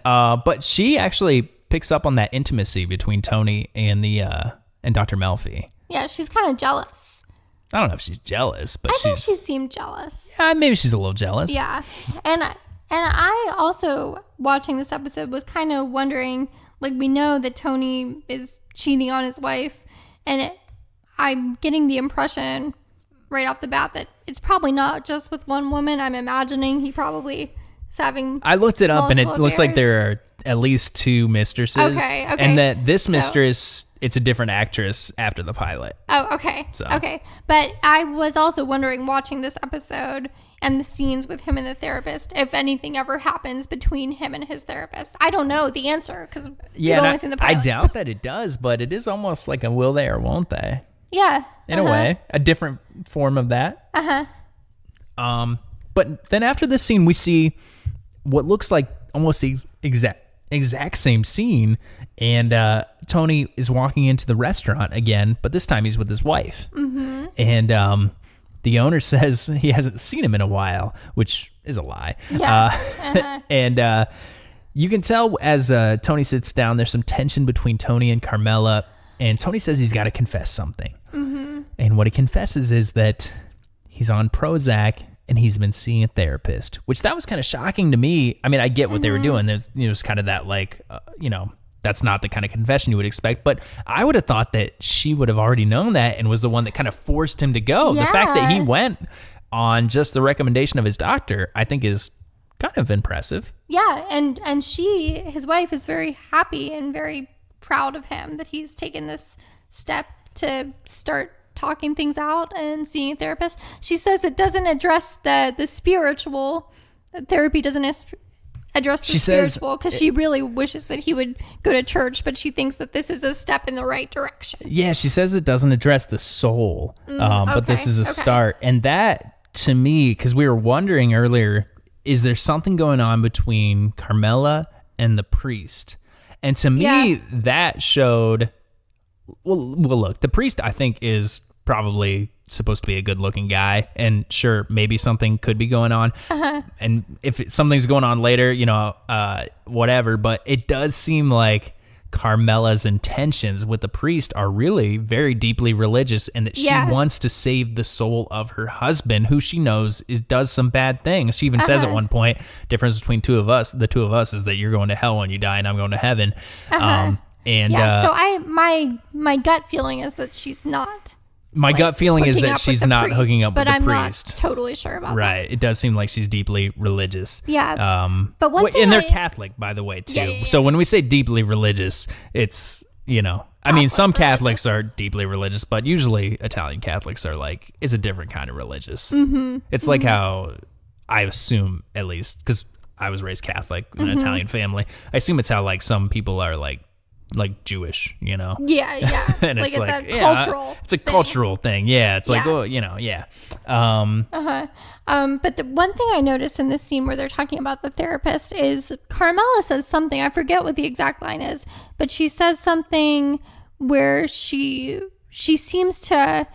[SPEAKER 1] But she actually picks up on that intimacy between Tony and and Dr. Melfi.
[SPEAKER 2] Yeah, she's kind of jealous.
[SPEAKER 1] I don't know if she's jealous, but
[SPEAKER 2] I think she seemed jealous.
[SPEAKER 1] Yeah, maybe she's a little jealous.
[SPEAKER 2] Yeah. And I also, watching this episode, was kind of wondering, like, we know that Tony is cheating on his wife, and I'm getting the impression right off the bat that it's probably not just with one woman. I'm imagining he probably is having
[SPEAKER 1] I looked it up, and it looks like
[SPEAKER 2] affairs.
[SPEAKER 1] there are at least 2 mistresses.
[SPEAKER 2] Okay.
[SPEAKER 1] And that this mistress, it's a different actress after the pilot.
[SPEAKER 2] Oh, okay.
[SPEAKER 1] So.
[SPEAKER 2] Okay. But I was also wondering, watching this episode and the scenes with him and the therapist, if anything ever happens between him and his therapist. I don't know the answer because we've only seen the pilot.
[SPEAKER 1] I doubt that it does, but it is almost like a will they or won't they?
[SPEAKER 2] Yeah.
[SPEAKER 1] In a way. A different form of that. But then after this scene, we see what looks like almost the exact same scene, and Tony is walking into the restaurant again, but this time he's with his wife. And the owner says he hasn't seen him in a while, which is a lie. And you can tell as Tony sits down, there's some tension between Tony and Carmela, and Tony says he's got to confess something. And what he confesses is that he's on Prozac and he's been seeing a therapist, which that was kind of shocking to me. I mean, I get what they were doing. There's, it's kind of that like, that's not the kind of confession you would expect, but I would have thought that she would have already known that and was the one that kind of forced him to go.
[SPEAKER 2] Yeah.
[SPEAKER 1] The fact that he went on just the recommendation of his doctor, I think is kind of impressive.
[SPEAKER 2] Yeah. And his wife is very happy and very proud of him that he's taken this step to start talking things out and seeing a therapist. She says it doesn't address the spiritual. Therapy doesn't address the spiritual, because she really wishes that he would go to church, but she thinks that this is a step in the right direction.
[SPEAKER 1] Yeah, she says it doesn't address the soul, but this is a start. And that, to me, because we were wondering earlier, is there something going on between Carmela and the priest? And to me, that showed... Well, look, the priest, I think, is probably supposed to be a good-looking guy, and sure, maybe something could be going on. And if something's going on later, whatever. But it does seem like Carmela's intentions with the priest are really very deeply religious, and that she wants to save the soul of her husband, who she knows does some bad things. She even says at one point, difference between the two of us is that you're going to hell when you die, and I'm going to heaven. And
[SPEAKER 2] so my gut feeling is that she's not.
[SPEAKER 1] My gut feeling is that she's not hooking up with the priest.
[SPEAKER 2] But I'm not totally sure about that.
[SPEAKER 1] Right. It does seem like she's deeply religious.
[SPEAKER 2] Yeah. But one thing,
[SPEAKER 1] and they're Catholic, by the way, too. Yeah. So when we say deeply religious, it's, I mean, some Catholics are deeply religious, but usually Italian Catholics are is a different kind of religious. It's like how I assume, at least, because I was raised Catholic in an Italian family, I assume it's how some people are Jewish,
[SPEAKER 2] Yeah.
[SPEAKER 1] And
[SPEAKER 2] it's
[SPEAKER 1] it's
[SPEAKER 2] a cultural
[SPEAKER 1] it's a cultural thing. Yeah. It's
[SPEAKER 2] Yeah. But the one thing I noticed in this scene where they're talking about the therapist is Carmela says something, I forget what the exact line is, but she says something where she seems to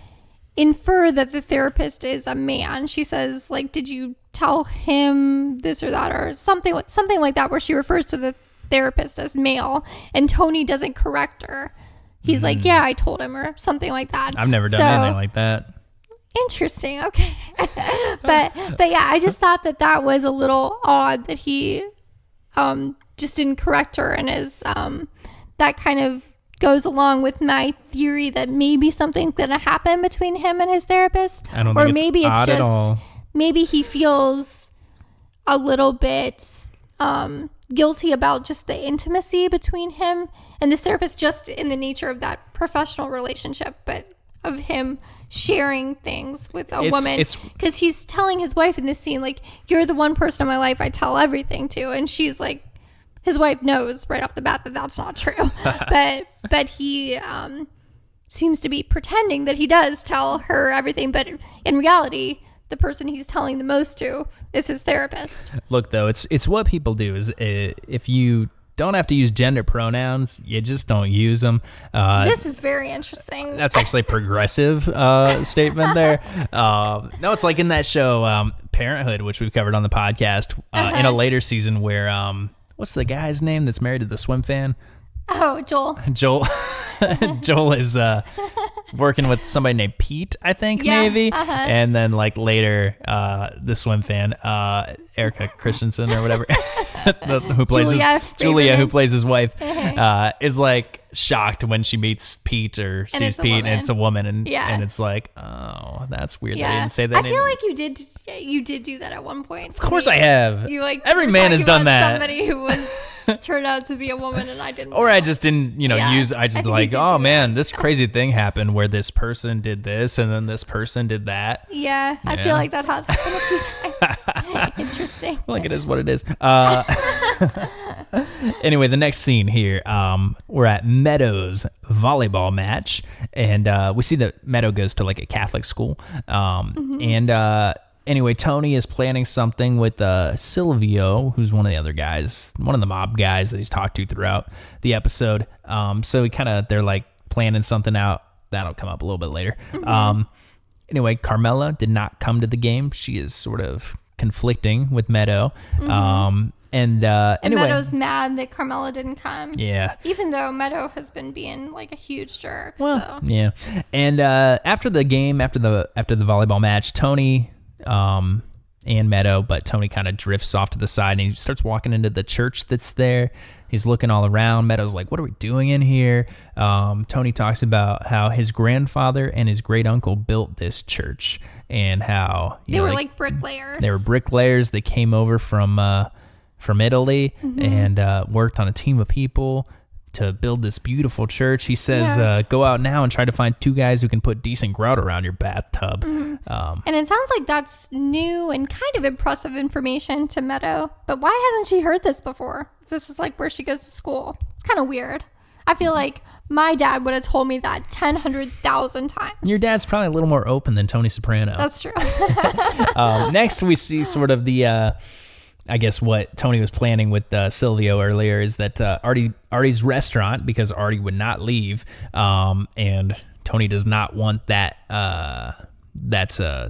[SPEAKER 2] infer that the therapist is a man. She says, did you tell him this or that, or something like that, where she refers to the therapist as male, and Tony doesn't correct her. He's like, yeah, I told him, or something like that.
[SPEAKER 1] I've never done anything like that.
[SPEAKER 2] Interesting. Okay. but yeah, I just thought that was a little odd that he just didn't correct her, and that kind of goes along with my theory that maybe something's gonna happen between him and his therapist.
[SPEAKER 1] I don't
[SPEAKER 2] or
[SPEAKER 1] think
[SPEAKER 2] maybe
[SPEAKER 1] it's odd
[SPEAKER 2] just
[SPEAKER 1] at all.
[SPEAKER 2] maybe he feels a little bit guilty about just the intimacy between him and the therapist, just in the nature of that professional relationship, but of him sharing things with a woman, because he's telling his wife in this scene, like, you're the one person in my life I tell everything to, and she's like, his wife knows right off the bat that that's not true. but he seems to be pretending that he does tell her everything, but in reality, the person he's telling the most to is his therapist.
[SPEAKER 1] Look, though, it's what people do. Is if you don't have to use gender pronouns, you just don't use them.
[SPEAKER 2] This is very interesting.
[SPEAKER 1] That's actually a progressive statement there. No, it's like in that show Parenthood, which we've covered on the podcast, in a later season where what's the guy's name that's married to the swim fan?
[SPEAKER 2] Oh, Joel.
[SPEAKER 1] Joel is working with somebody named Pete, I think, maybe. And then like later, the swim fan, Erica Christensen or whatever, who plays Julia, who plays his wife, is like shocked when she meets Pete or sees Pete, and it's a woman, and it's like, oh, that's weird. That I didn't say that.
[SPEAKER 2] I feel like you did do that at one point.
[SPEAKER 1] Of course, I have.
[SPEAKER 2] You like
[SPEAKER 1] every man has done that.
[SPEAKER 2] Somebody who was turned out to be a woman, and I didn't.
[SPEAKER 1] Or I just didn't, use. I just like, oh man, this crazy thing happened where this person did this, and then this person did that.
[SPEAKER 2] Yeah, I feel like that has happened a few times. Interesting.
[SPEAKER 1] Like, it is what it is. Anyway, the next scene here, we're at Meadow's volleyball match, and we see that Meadow goes to like a Catholic school, and anyway, Tony is planning something with Silvio, who's one of the other guys, one of the mob guys that he's talked to throughout the episode. So they're like planning something out. That'll come up a little bit later. Anyway, Carmela did not come to the game. She is sort of conflicting with Meadow. And
[SPEAKER 2] Meadow's mad that Carmela didn't come.
[SPEAKER 1] Yeah.
[SPEAKER 2] Even though Meadow has been being like a huge jerk.
[SPEAKER 1] Well, yeah. And after the game, after the volleyball match, Tony and Meadow, but Tony kind of drifts off to the side, and he starts walking into the church that's there. He's looking all around. Meadow's like, what are we doing in here? Tony talks about how his grandfather and his great uncle built this church, and how
[SPEAKER 2] they were like bricklayers.
[SPEAKER 1] They were bricklayers. They came over from Italy and worked on a team of people to build this beautiful church. He says, go out now and try to find 2 guys who can put decent grout around your bathtub.
[SPEAKER 2] And it sounds like that's new and kind of impressive information to Meadow. But why hasn't she heard this before? This is like where she goes to school. It's kind of weird. I feel like my dad would have told me that 100,000 times.
[SPEAKER 1] Your dad's probably a little more open than Tony Soprano.
[SPEAKER 2] That's true.
[SPEAKER 1] Next, we see sort of the... I guess what Tony was planning with Silvio earlier is that Artie's restaurant, because Artie would not leave, and Tony does not want that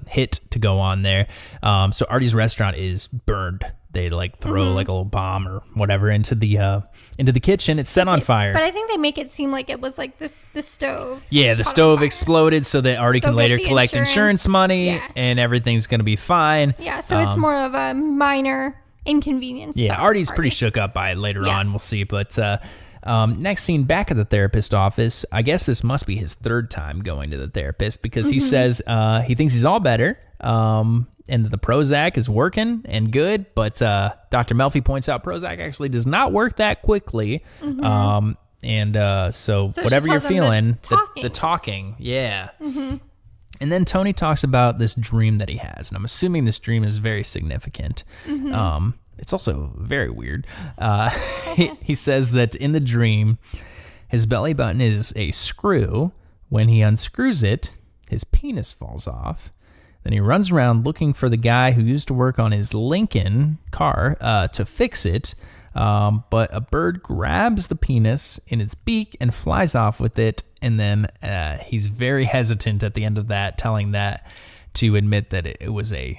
[SPEAKER 1] hit to go on there. So Artie's restaurant is burned. They like throw like a little bomb or whatever into the kitchen. It's set on fire.
[SPEAKER 2] But I think they make it seem like it was like the stove.
[SPEAKER 1] Yeah, the stove exploded so that Artie can later collect insurance money, and everything's gonna be fine.
[SPEAKER 2] Yeah, so it's more of a minor inconvenience.
[SPEAKER 1] Yeah, Artie's pretty shook up by it later on. We'll see. But next scene, back at the therapist's office. I guess this must be his 3rd time going to the therapist, because he says he thinks he's all better, and that the Prozac is working and good. But Dr. Melfi points out Prozac actually does not work that quickly. So whatever you're feeling, the talking, yeah. And then Tony talks about this dream that he has, and I'm assuming this dream is very significant. It's also very weird. He says that in the dream, his belly button is a screw. When he unscrews it, his penis falls off. Then he runs around looking for the guy who used to work on his Lincoln car to fix it. But a bird grabs the penis in its beak and flies off with it. And then he's very hesitant at the end of that, telling that to admit that it was a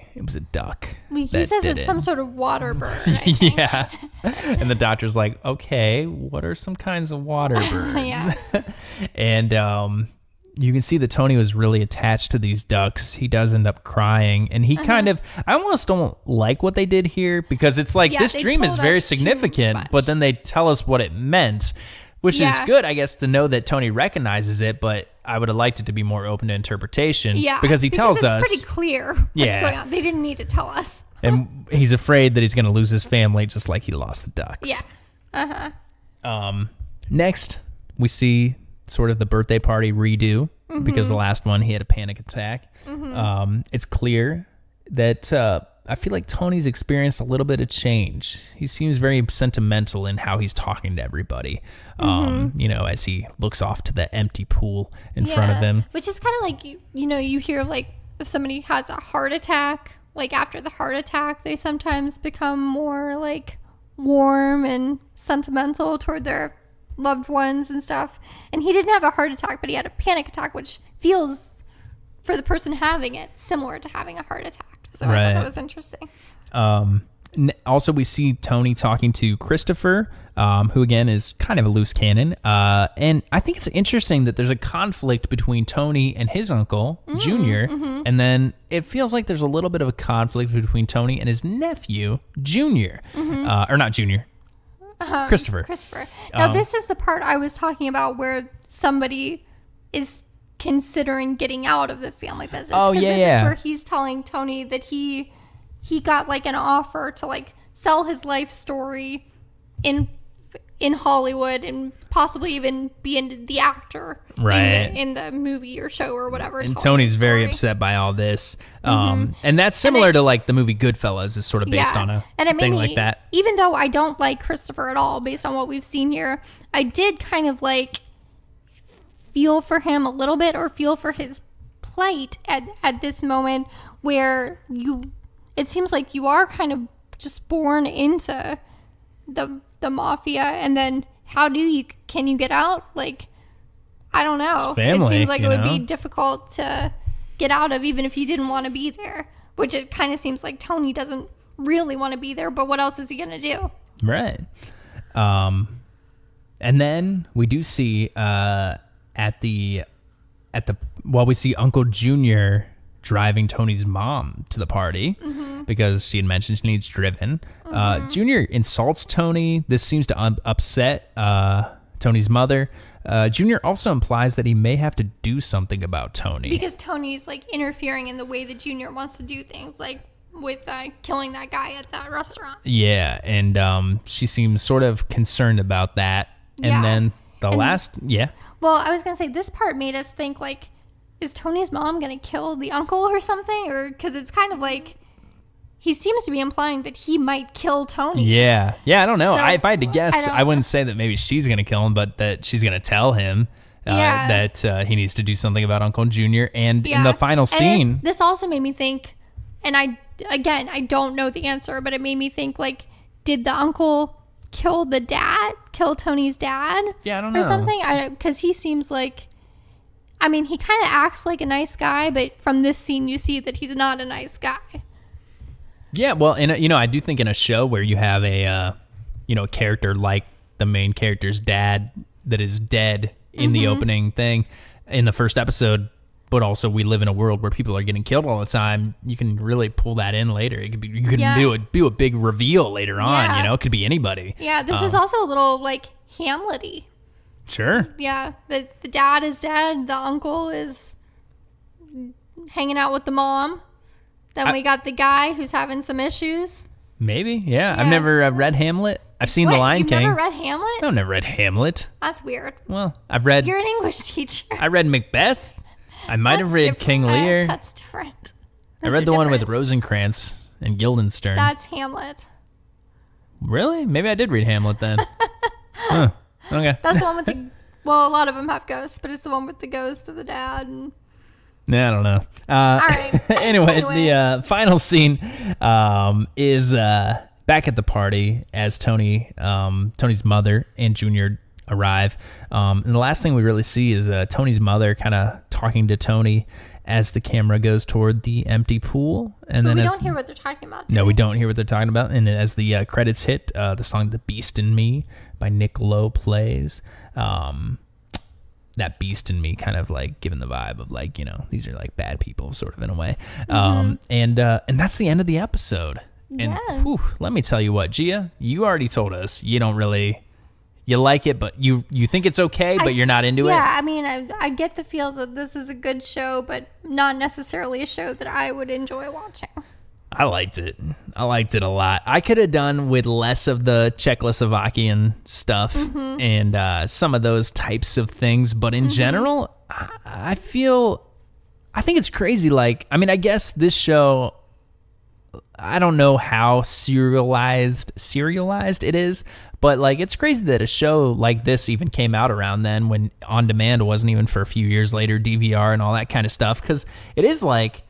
[SPEAKER 1] duck.
[SPEAKER 2] He
[SPEAKER 1] that
[SPEAKER 2] says
[SPEAKER 1] did
[SPEAKER 2] it's
[SPEAKER 1] it.
[SPEAKER 2] some sort of water bird, I think.
[SPEAKER 1] Yeah. And the doctor's like, okay, what are some kinds of water birds?
[SPEAKER 2] Yeah.
[SPEAKER 1] And you can see that Tony was really attached to these ducks. He does end up crying, and he kind of, I almost don't like what they did here, because it's like, this
[SPEAKER 2] they
[SPEAKER 1] dream is
[SPEAKER 2] told
[SPEAKER 1] very
[SPEAKER 2] us too
[SPEAKER 1] significant,
[SPEAKER 2] much.
[SPEAKER 1] but then they tell us what it meant, which is good, I guess, to know that Tony recognizes it, but I would have liked it to be more open to interpretation.
[SPEAKER 2] Yeah.
[SPEAKER 1] Because he tells
[SPEAKER 2] it's
[SPEAKER 1] us.
[SPEAKER 2] pretty clear what's going on. They didn't need to tell us.
[SPEAKER 1] And he's afraid that he's going to lose his family, just like he lost the ducks.
[SPEAKER 2] Yeah.
[SPEAKER 1] Next, we see sort of the birthday party redo, because the last one he had a panic attack. It's clear that I feel like Tony's experienced a little bit of change. He seems very sentimental in how he's talking to everybody, as he looks off to the empty pool in front of him.
[SPEAKER 2] Which is kind of like, you hear like if somebody has a heart attack, like after the heart attack, they sometimes become more like warm and sentimental toward their loved ones and stuff. And he didn't have a heart attack, but he had a panic attack, which feels, for the person having it, similar to having a heart attack. So I thought that was interesting.
[SPEAKER 1] Also, we see Tony talking to Christopher, who again is kind of a loose cannon. And I think it's interesting that there's a conflict between Tony and his uncle, Junior. And then it feels like there's a little bit of a conflict between Tony and his nephew, Junior. Or not Junior. Christopher.
[SPEAKER 2] Now, this is the part I was talking about where somebody is considering getting out of the family business.
[SPEAKER 1] Oh,
[SPEAKER 2] this
[SPEAKER 1] yeah.
[SPEAKER 2] is where he's telling Tony that he got like an offer to like sell his life story in Hollywood and possibly even be the actor in the movie or show or whatever.
[SPEAKER 1] And Tony's very upset by all this. And that's similar to like the movie Goodfellas is sort of based on a thing like that.
[SPEAKER 2] Even though I don't like Christopher at all based on what we've seen here, I did kind of like feel for him a little bit, or feel for his plight at this moment where it seems like you are kind of just born into the mafia, and then can you get out? Like, I don't know.
[SPEAKER 1] It's family,
[SPEAKER 2] it seems like it would be difficult to get out of, even if you didn't want to be there, which it kind of seems like Tony doesn't really want to be there, but what else is he going to do?
[SPEAKER 1] Right. And then we do see we see Uncle Junior driving Tony's mom to the party because she had mentioned she needs driven. Junior insults Tony. This seems to upset Tony's mother. Junior also implies that he may have to do something about Tony.
[SPEAKER 2] Because Tony's like interfering in the way that Junior wants to do things, like with killing that guy at that restaurant.
[SPEAKER 1] Yeah, and she seems sort of concerned about that. And then Well, I was going to say, this part made us think, like, is Tony's mom going to kill the uncle or something? Or, because it's kind of like, he seems to be implying that he might kill Tony. Yeah, I don't know.
[SPEAKER 2] So,
[SPEAKER 1] if I had to guess, I wouldn't say that maybe she's going to kill him, but that she's going to tell him that he needs to do something about Uncle Junior. And in the final scene...
[SPEAKER 2] This also made me think, and I don't know the answer, but it made me think, like, did the uncle kill Tony's dad?
[SPEAKER 1] Yeah, I don't know.
[SPEAKER 2] Or something? Because he seems like, I mean, he kind of acts like a nice guy, but from this scene you see that he's not a nice guy.
[SPEAKER 1] Yeah, well, I do think in a show where you have a character like the main character's dad that is dead in the opening thing in the first episode, but also we live in a world where people are getting killed all the time, you can really pull that in later. It could be, you could do a big reveal later on, it could be anybody.
[SPEAKER 2] Yeah, this is also a little like Hamlet-y.
[SPEAKER 1] Sure.
[SPEAKER 2] Yeah, the dad is dead, the uncle is hanging out with the mom. Then we got the guy who's having some issues.
[SPEAKER 1] Maybe, yeah. I've never read Hamlet. I've seen The Lion King.
[SPEAKER 2] You've never read Hamlet?
[SPEAKER 1] I've never read Hamlet.
[SPEAKER 2] That's weird.
[SPEAKER 1] Well, I've read...
[SPEAKER 2] You're an English teacher.
[SPEAKER 1] I read Macbeth. I might have read King Lear.
[SPEAKER 2] That's different.
[SPEAKER 1] I read the one with Rosencrantz and Guildenstern.
[SPEAKER 2] That's Hamlet.
[SPEAKER 1] Really? Maybe I did read Hamlet then. Huh. Okay.
[SPEAKER 2] That's the one with the... Well, a lot of them have ghosts, but it's the one with the ghost of the dad. And...
[SPEAKER 1] Nah, I don't know.
[SPEAKER 2] All right.
[SPEAKER 1] Anyway, the final scene is back at the party as Tony's mother and Junior arrive. And the last thing we really see is Tony's mother kind of talking to Tony as the camera goes toward the empty pool. And
[SPEAKER 2] But
[SPEAKER 1] then
[SPEAKER 2] we
[SPEAKER 1] as
[SPEAKER 2] don't hear what they're talking about.
[SPEAKER 1] no, we don't hear what they're talking about. And as the credits hit, the song "The Beast in Me" by Nick Lowe plays. That beast in me kind of like giving the vibe of like, these are like bad people sort of in a way. And that's the end of the episode. And whew, let me tell you what, Gia, you already told us you don't really, you like it, but you think it's okay, but you're not into it.
[SPEAKER 2] Yeah, I mean, I get the feel that this is a good show, but not necessarily a show that I would enjoy watching.
[SPEAKER 1] I liked it. I liked it a lot. I could have done with less of the Czechoslovakian stuff and some of those types of things. But in general, I think it's crazy. Like, I mean, I guess this show, I don't know how serialized it is. But, like, it's crazy that a show like this even came out around then when On Demand wasn't even for a few years later, DVR and all that kind of stuff. Because it is like,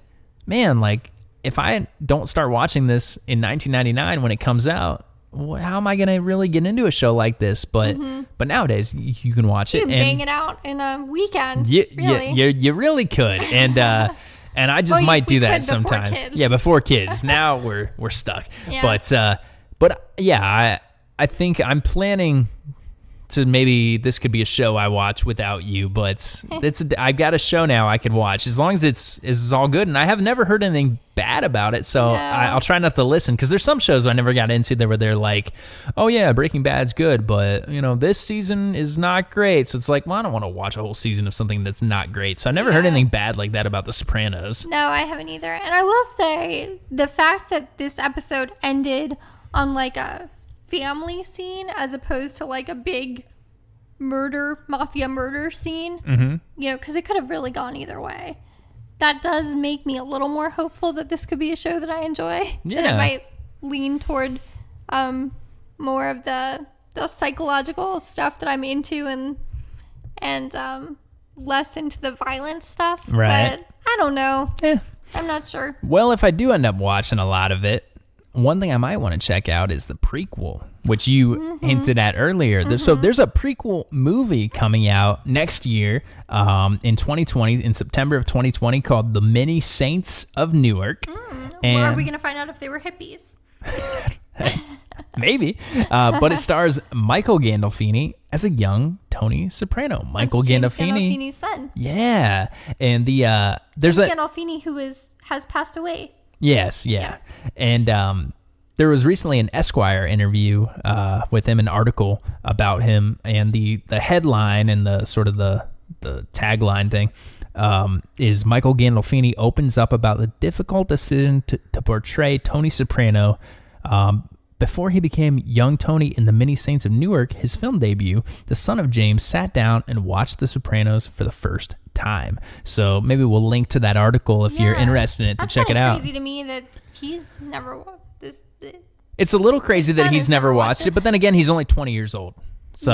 [SPEAKER 1] man, like, if I don't start watching this in 1999 when it comes out, how am I going to really get into a show like this? But nowadays, you can watch it.
[SPEAKER 2] You can bang it out in a weekend.
[SPEAKER 1] Really. You really could. And I just might do that sometime. Yeah, before kids. Now we're stuck. Yeah. But yeah, I think I'm planning to maybe this could be a show I watch without you, but I've got a show now I could watch as long as it's all good. And I have never heard anything bad about it, so I'll try not to listen, because there's some shows I never got into that where they're like, oh yeah, Breaking Bad's good, but this season is not great. So it's like, well, I don't want to watch a whole season of something that's not great. So I never heard anything bad like that about The Sopranos.
[SPEAKER 2] No, I haven't either. And I will say the fact that this episode ended on like a family scene as opposed to like a big mafia murder scene, because it could have really gone either way. That does make me a little more hopeful that this could be a show that I enjoy.
[SPEAKER 1] Yeah.
[SPEAKER 2] That it might lean toward more of the psychological stuff that I'm into and less into the violent stuff.
[SPEAKER 1] Right.
[SPEAKER 2] But I don't know.
[SPEAKER 1] Yeah.
[SPEAKER 2] I'm not sure.
[SPEAKER 1] Well, if I do end up watching a lot of it, one thing I might want to check out is the prequel, which you hinted at earlier. So there's a prequel movie coming out next year in 2020, in September of 2020, called The Many Saints of Newark.
[SPEAKER 2] Well, are we going to find out if they were hippies?
[SPEAKER 1] Maybe. But it stars Michael Gandolfini as a young Tony Soprano. Michael Gandolfini.
[SPEAKER 2] Gandolfini's son.
[SPEAKER 1] Yeah. And there's
[SPEAKER 2] James Gandolfini, who has passed away.
[SPEAKER 1] Yes, yeah. And there was recently an Esquire interview with him, an article about him, and the headline and the sort of the tagline thing is Michael Gandolfini opens up about the difficult decision to portray Tony Soprano before he became young Tony in The Many Saints of Newark, his film debut. The son of James sat down and watched The Sopranos for the first time. So maybe we'll link to that article if you're interested in it to check it out.
[SPEAKER 2] It's crazy to me that he's never this.
[SPEAKER 1] It's a little crazy that he's never watched it, but then again, he's only 20 years old. So,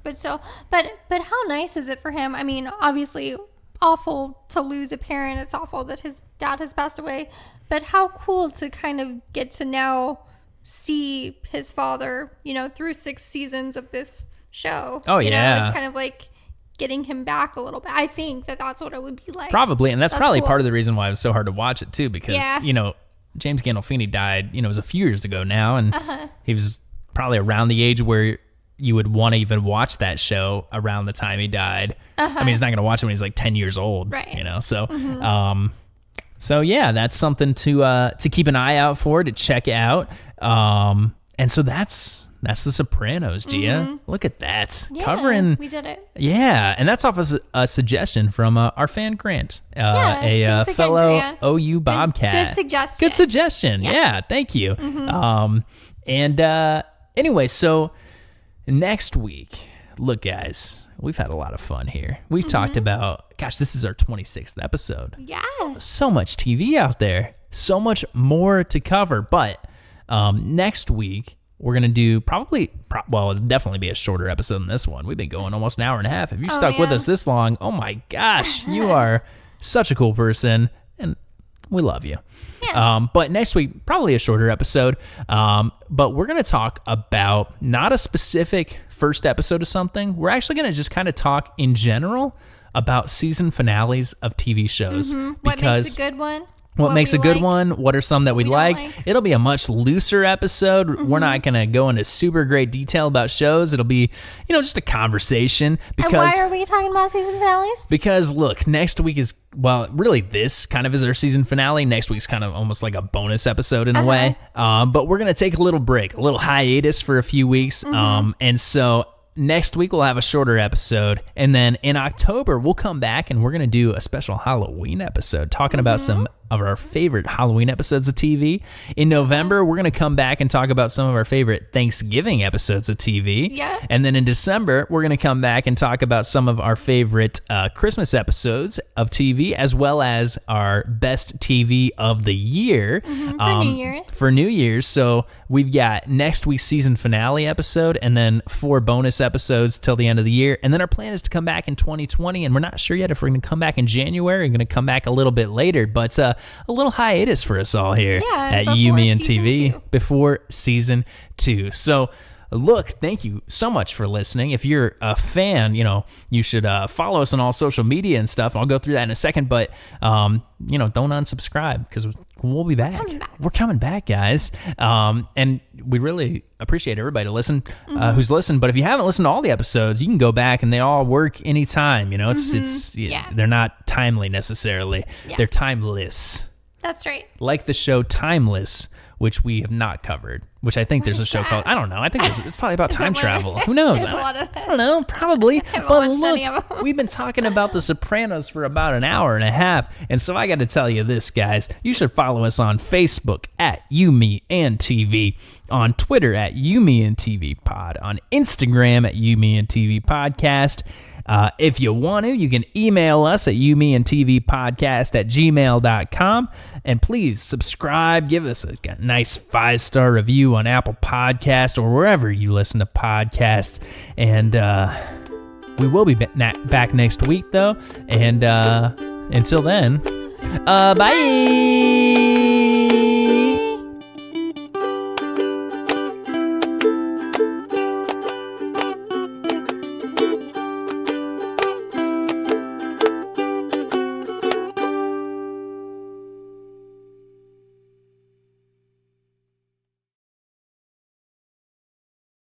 [SPEAKER 2] But still, but how nice is it for him? I mean, obviously awful to lose a parent. It's awful that his dad has passed away, but how cool to kind of get to now see his father, through 6 seasons of this show.
[SPEAKER 1] Oh, yeah.
[SPEAKER 2] It's kind of like getting him back a little bit. I think that's what it would be like.
[SPEAKER 1] Probably, and that's probably cool. Part of the reason why it was so hard to watch it, too, because, James Gandolfini died, it was a few years ago now, and he was probably around the age where you would want to even watch that show around the time he died. I mean, he's not going to watch it when he's like 10 years old,
[SPEAKER 2] right?
[SPEAKER 1] So, so yeah, that's something to keep an eye out for, to check out. And so that's The Sopranos, Gia. Look at that.
[SPEAKER 2] Yeah,
[SPEAKER 1] covering.
[SPEAKER 2] We did it.
[SPEAKER 1] Yeah, and that's off of a suggestion from our fan Grant, a fellow Grant. OU Bobcat. Good suggestion. Yeah, thank you. Anyway, so next week, look, guys, we've had a lot of fun here. We've talked about, this is our 26th episode.
[SPEAKER 2] Yeah.
[SPEAKER 1] So much TV out there. So much more to cover. But next week, we're going to do it'll definitely be a shorter episode than this one. We've been going almost an hour and a half. If you stuck with us this long, oh my gosh, you are such a cool person, and we love you. Yeah. But next week, probably a shorter episode. But we're going to talk about not a specific first episode of something. We're actually going to just kind of talk in general about season finales of TV shows.
[SPEAKER 2] What makes a good one?
[SPEAKER 1] What makes a good one? What are some that we
[SPEAKER 2] don't
[SPEAKER 1] like?
[SPEAKER 2] like?
[SPEAKER 1] It'll be a much looser episode. We're not going to go into super great detail about shows. It'll be, just a conversation.
[SPEAKER 2] And why are we talking about season finales?
[SPEAKER 1] Because, look, next week is, well, really this kind of is our season finale. Next week's kind of almost like a bonus episode in a way. But we're going to take a little break, a little hiatus for a few weeks. And so next week we'll have a shorter episode, and then in October we'll come back and we're going to do a special Halloween episode talking about some of our favorite Halloween episodes of TV. In November we're going to come back and talk about some of our favorite Thanksgiving episodes of TV.
[SPEAKER 2] Yeah.
[SPEAKER 1] And then in December we're going to come back and talk about some of our favorite Christmas episodes of TV, as well as our best TV of the year
[SPEAKER 2] For New Year's.
[SPEAKER 1] For New Year's. So we've got next week's season finale episode, and then 4 bonus episodes till the end of the year. And then our plan is to come back in 2020, and we're not sure yet if we're going to come back in January. We're going to come back a little bit later, but a little hiatus for us all here at You, Me, and TV before season 2. So look, thank you so much for listening. If you're a fan, you should follow us on all social media and stuff. I'll go through that in a second, but don't unsubscribe, because we'll be back. We're coming back, guys. And we really appreciate everybody to listen who's listened. But if you haven't listened to all the episodes, you can go back, and they all work anytime. They're not timely necessarily. Yeah. They're timeless.
[SPEAKER 2] That's right.
[SPEAKER 1] Like the show Timeless, which we have not covered, which I think there's a show called, I don't know, I think it's probably about time travel. Who knows?
[SPEAKER 2] There's a lot of that.
[SPEAKER 1] I don't know, probably. But
[SPEAKER 2] look,
[SPEAKER 1] we've been talking about The Sopranos for about an hour and a half, and so I got to tell you this, guys. You should follow us on Facebook at You, Me, and TV, on Twitter at You, Me, and TV Pod, on Instagram at You, Me, and TV Podcast. If you want to, you can email us at youmeandtvpodcast@gmail.com. And please subscribe, give us a nice 5-star review on Apple Podcasts or wherever you listen to podcasts. And we will be back next week, though. And until then, bye.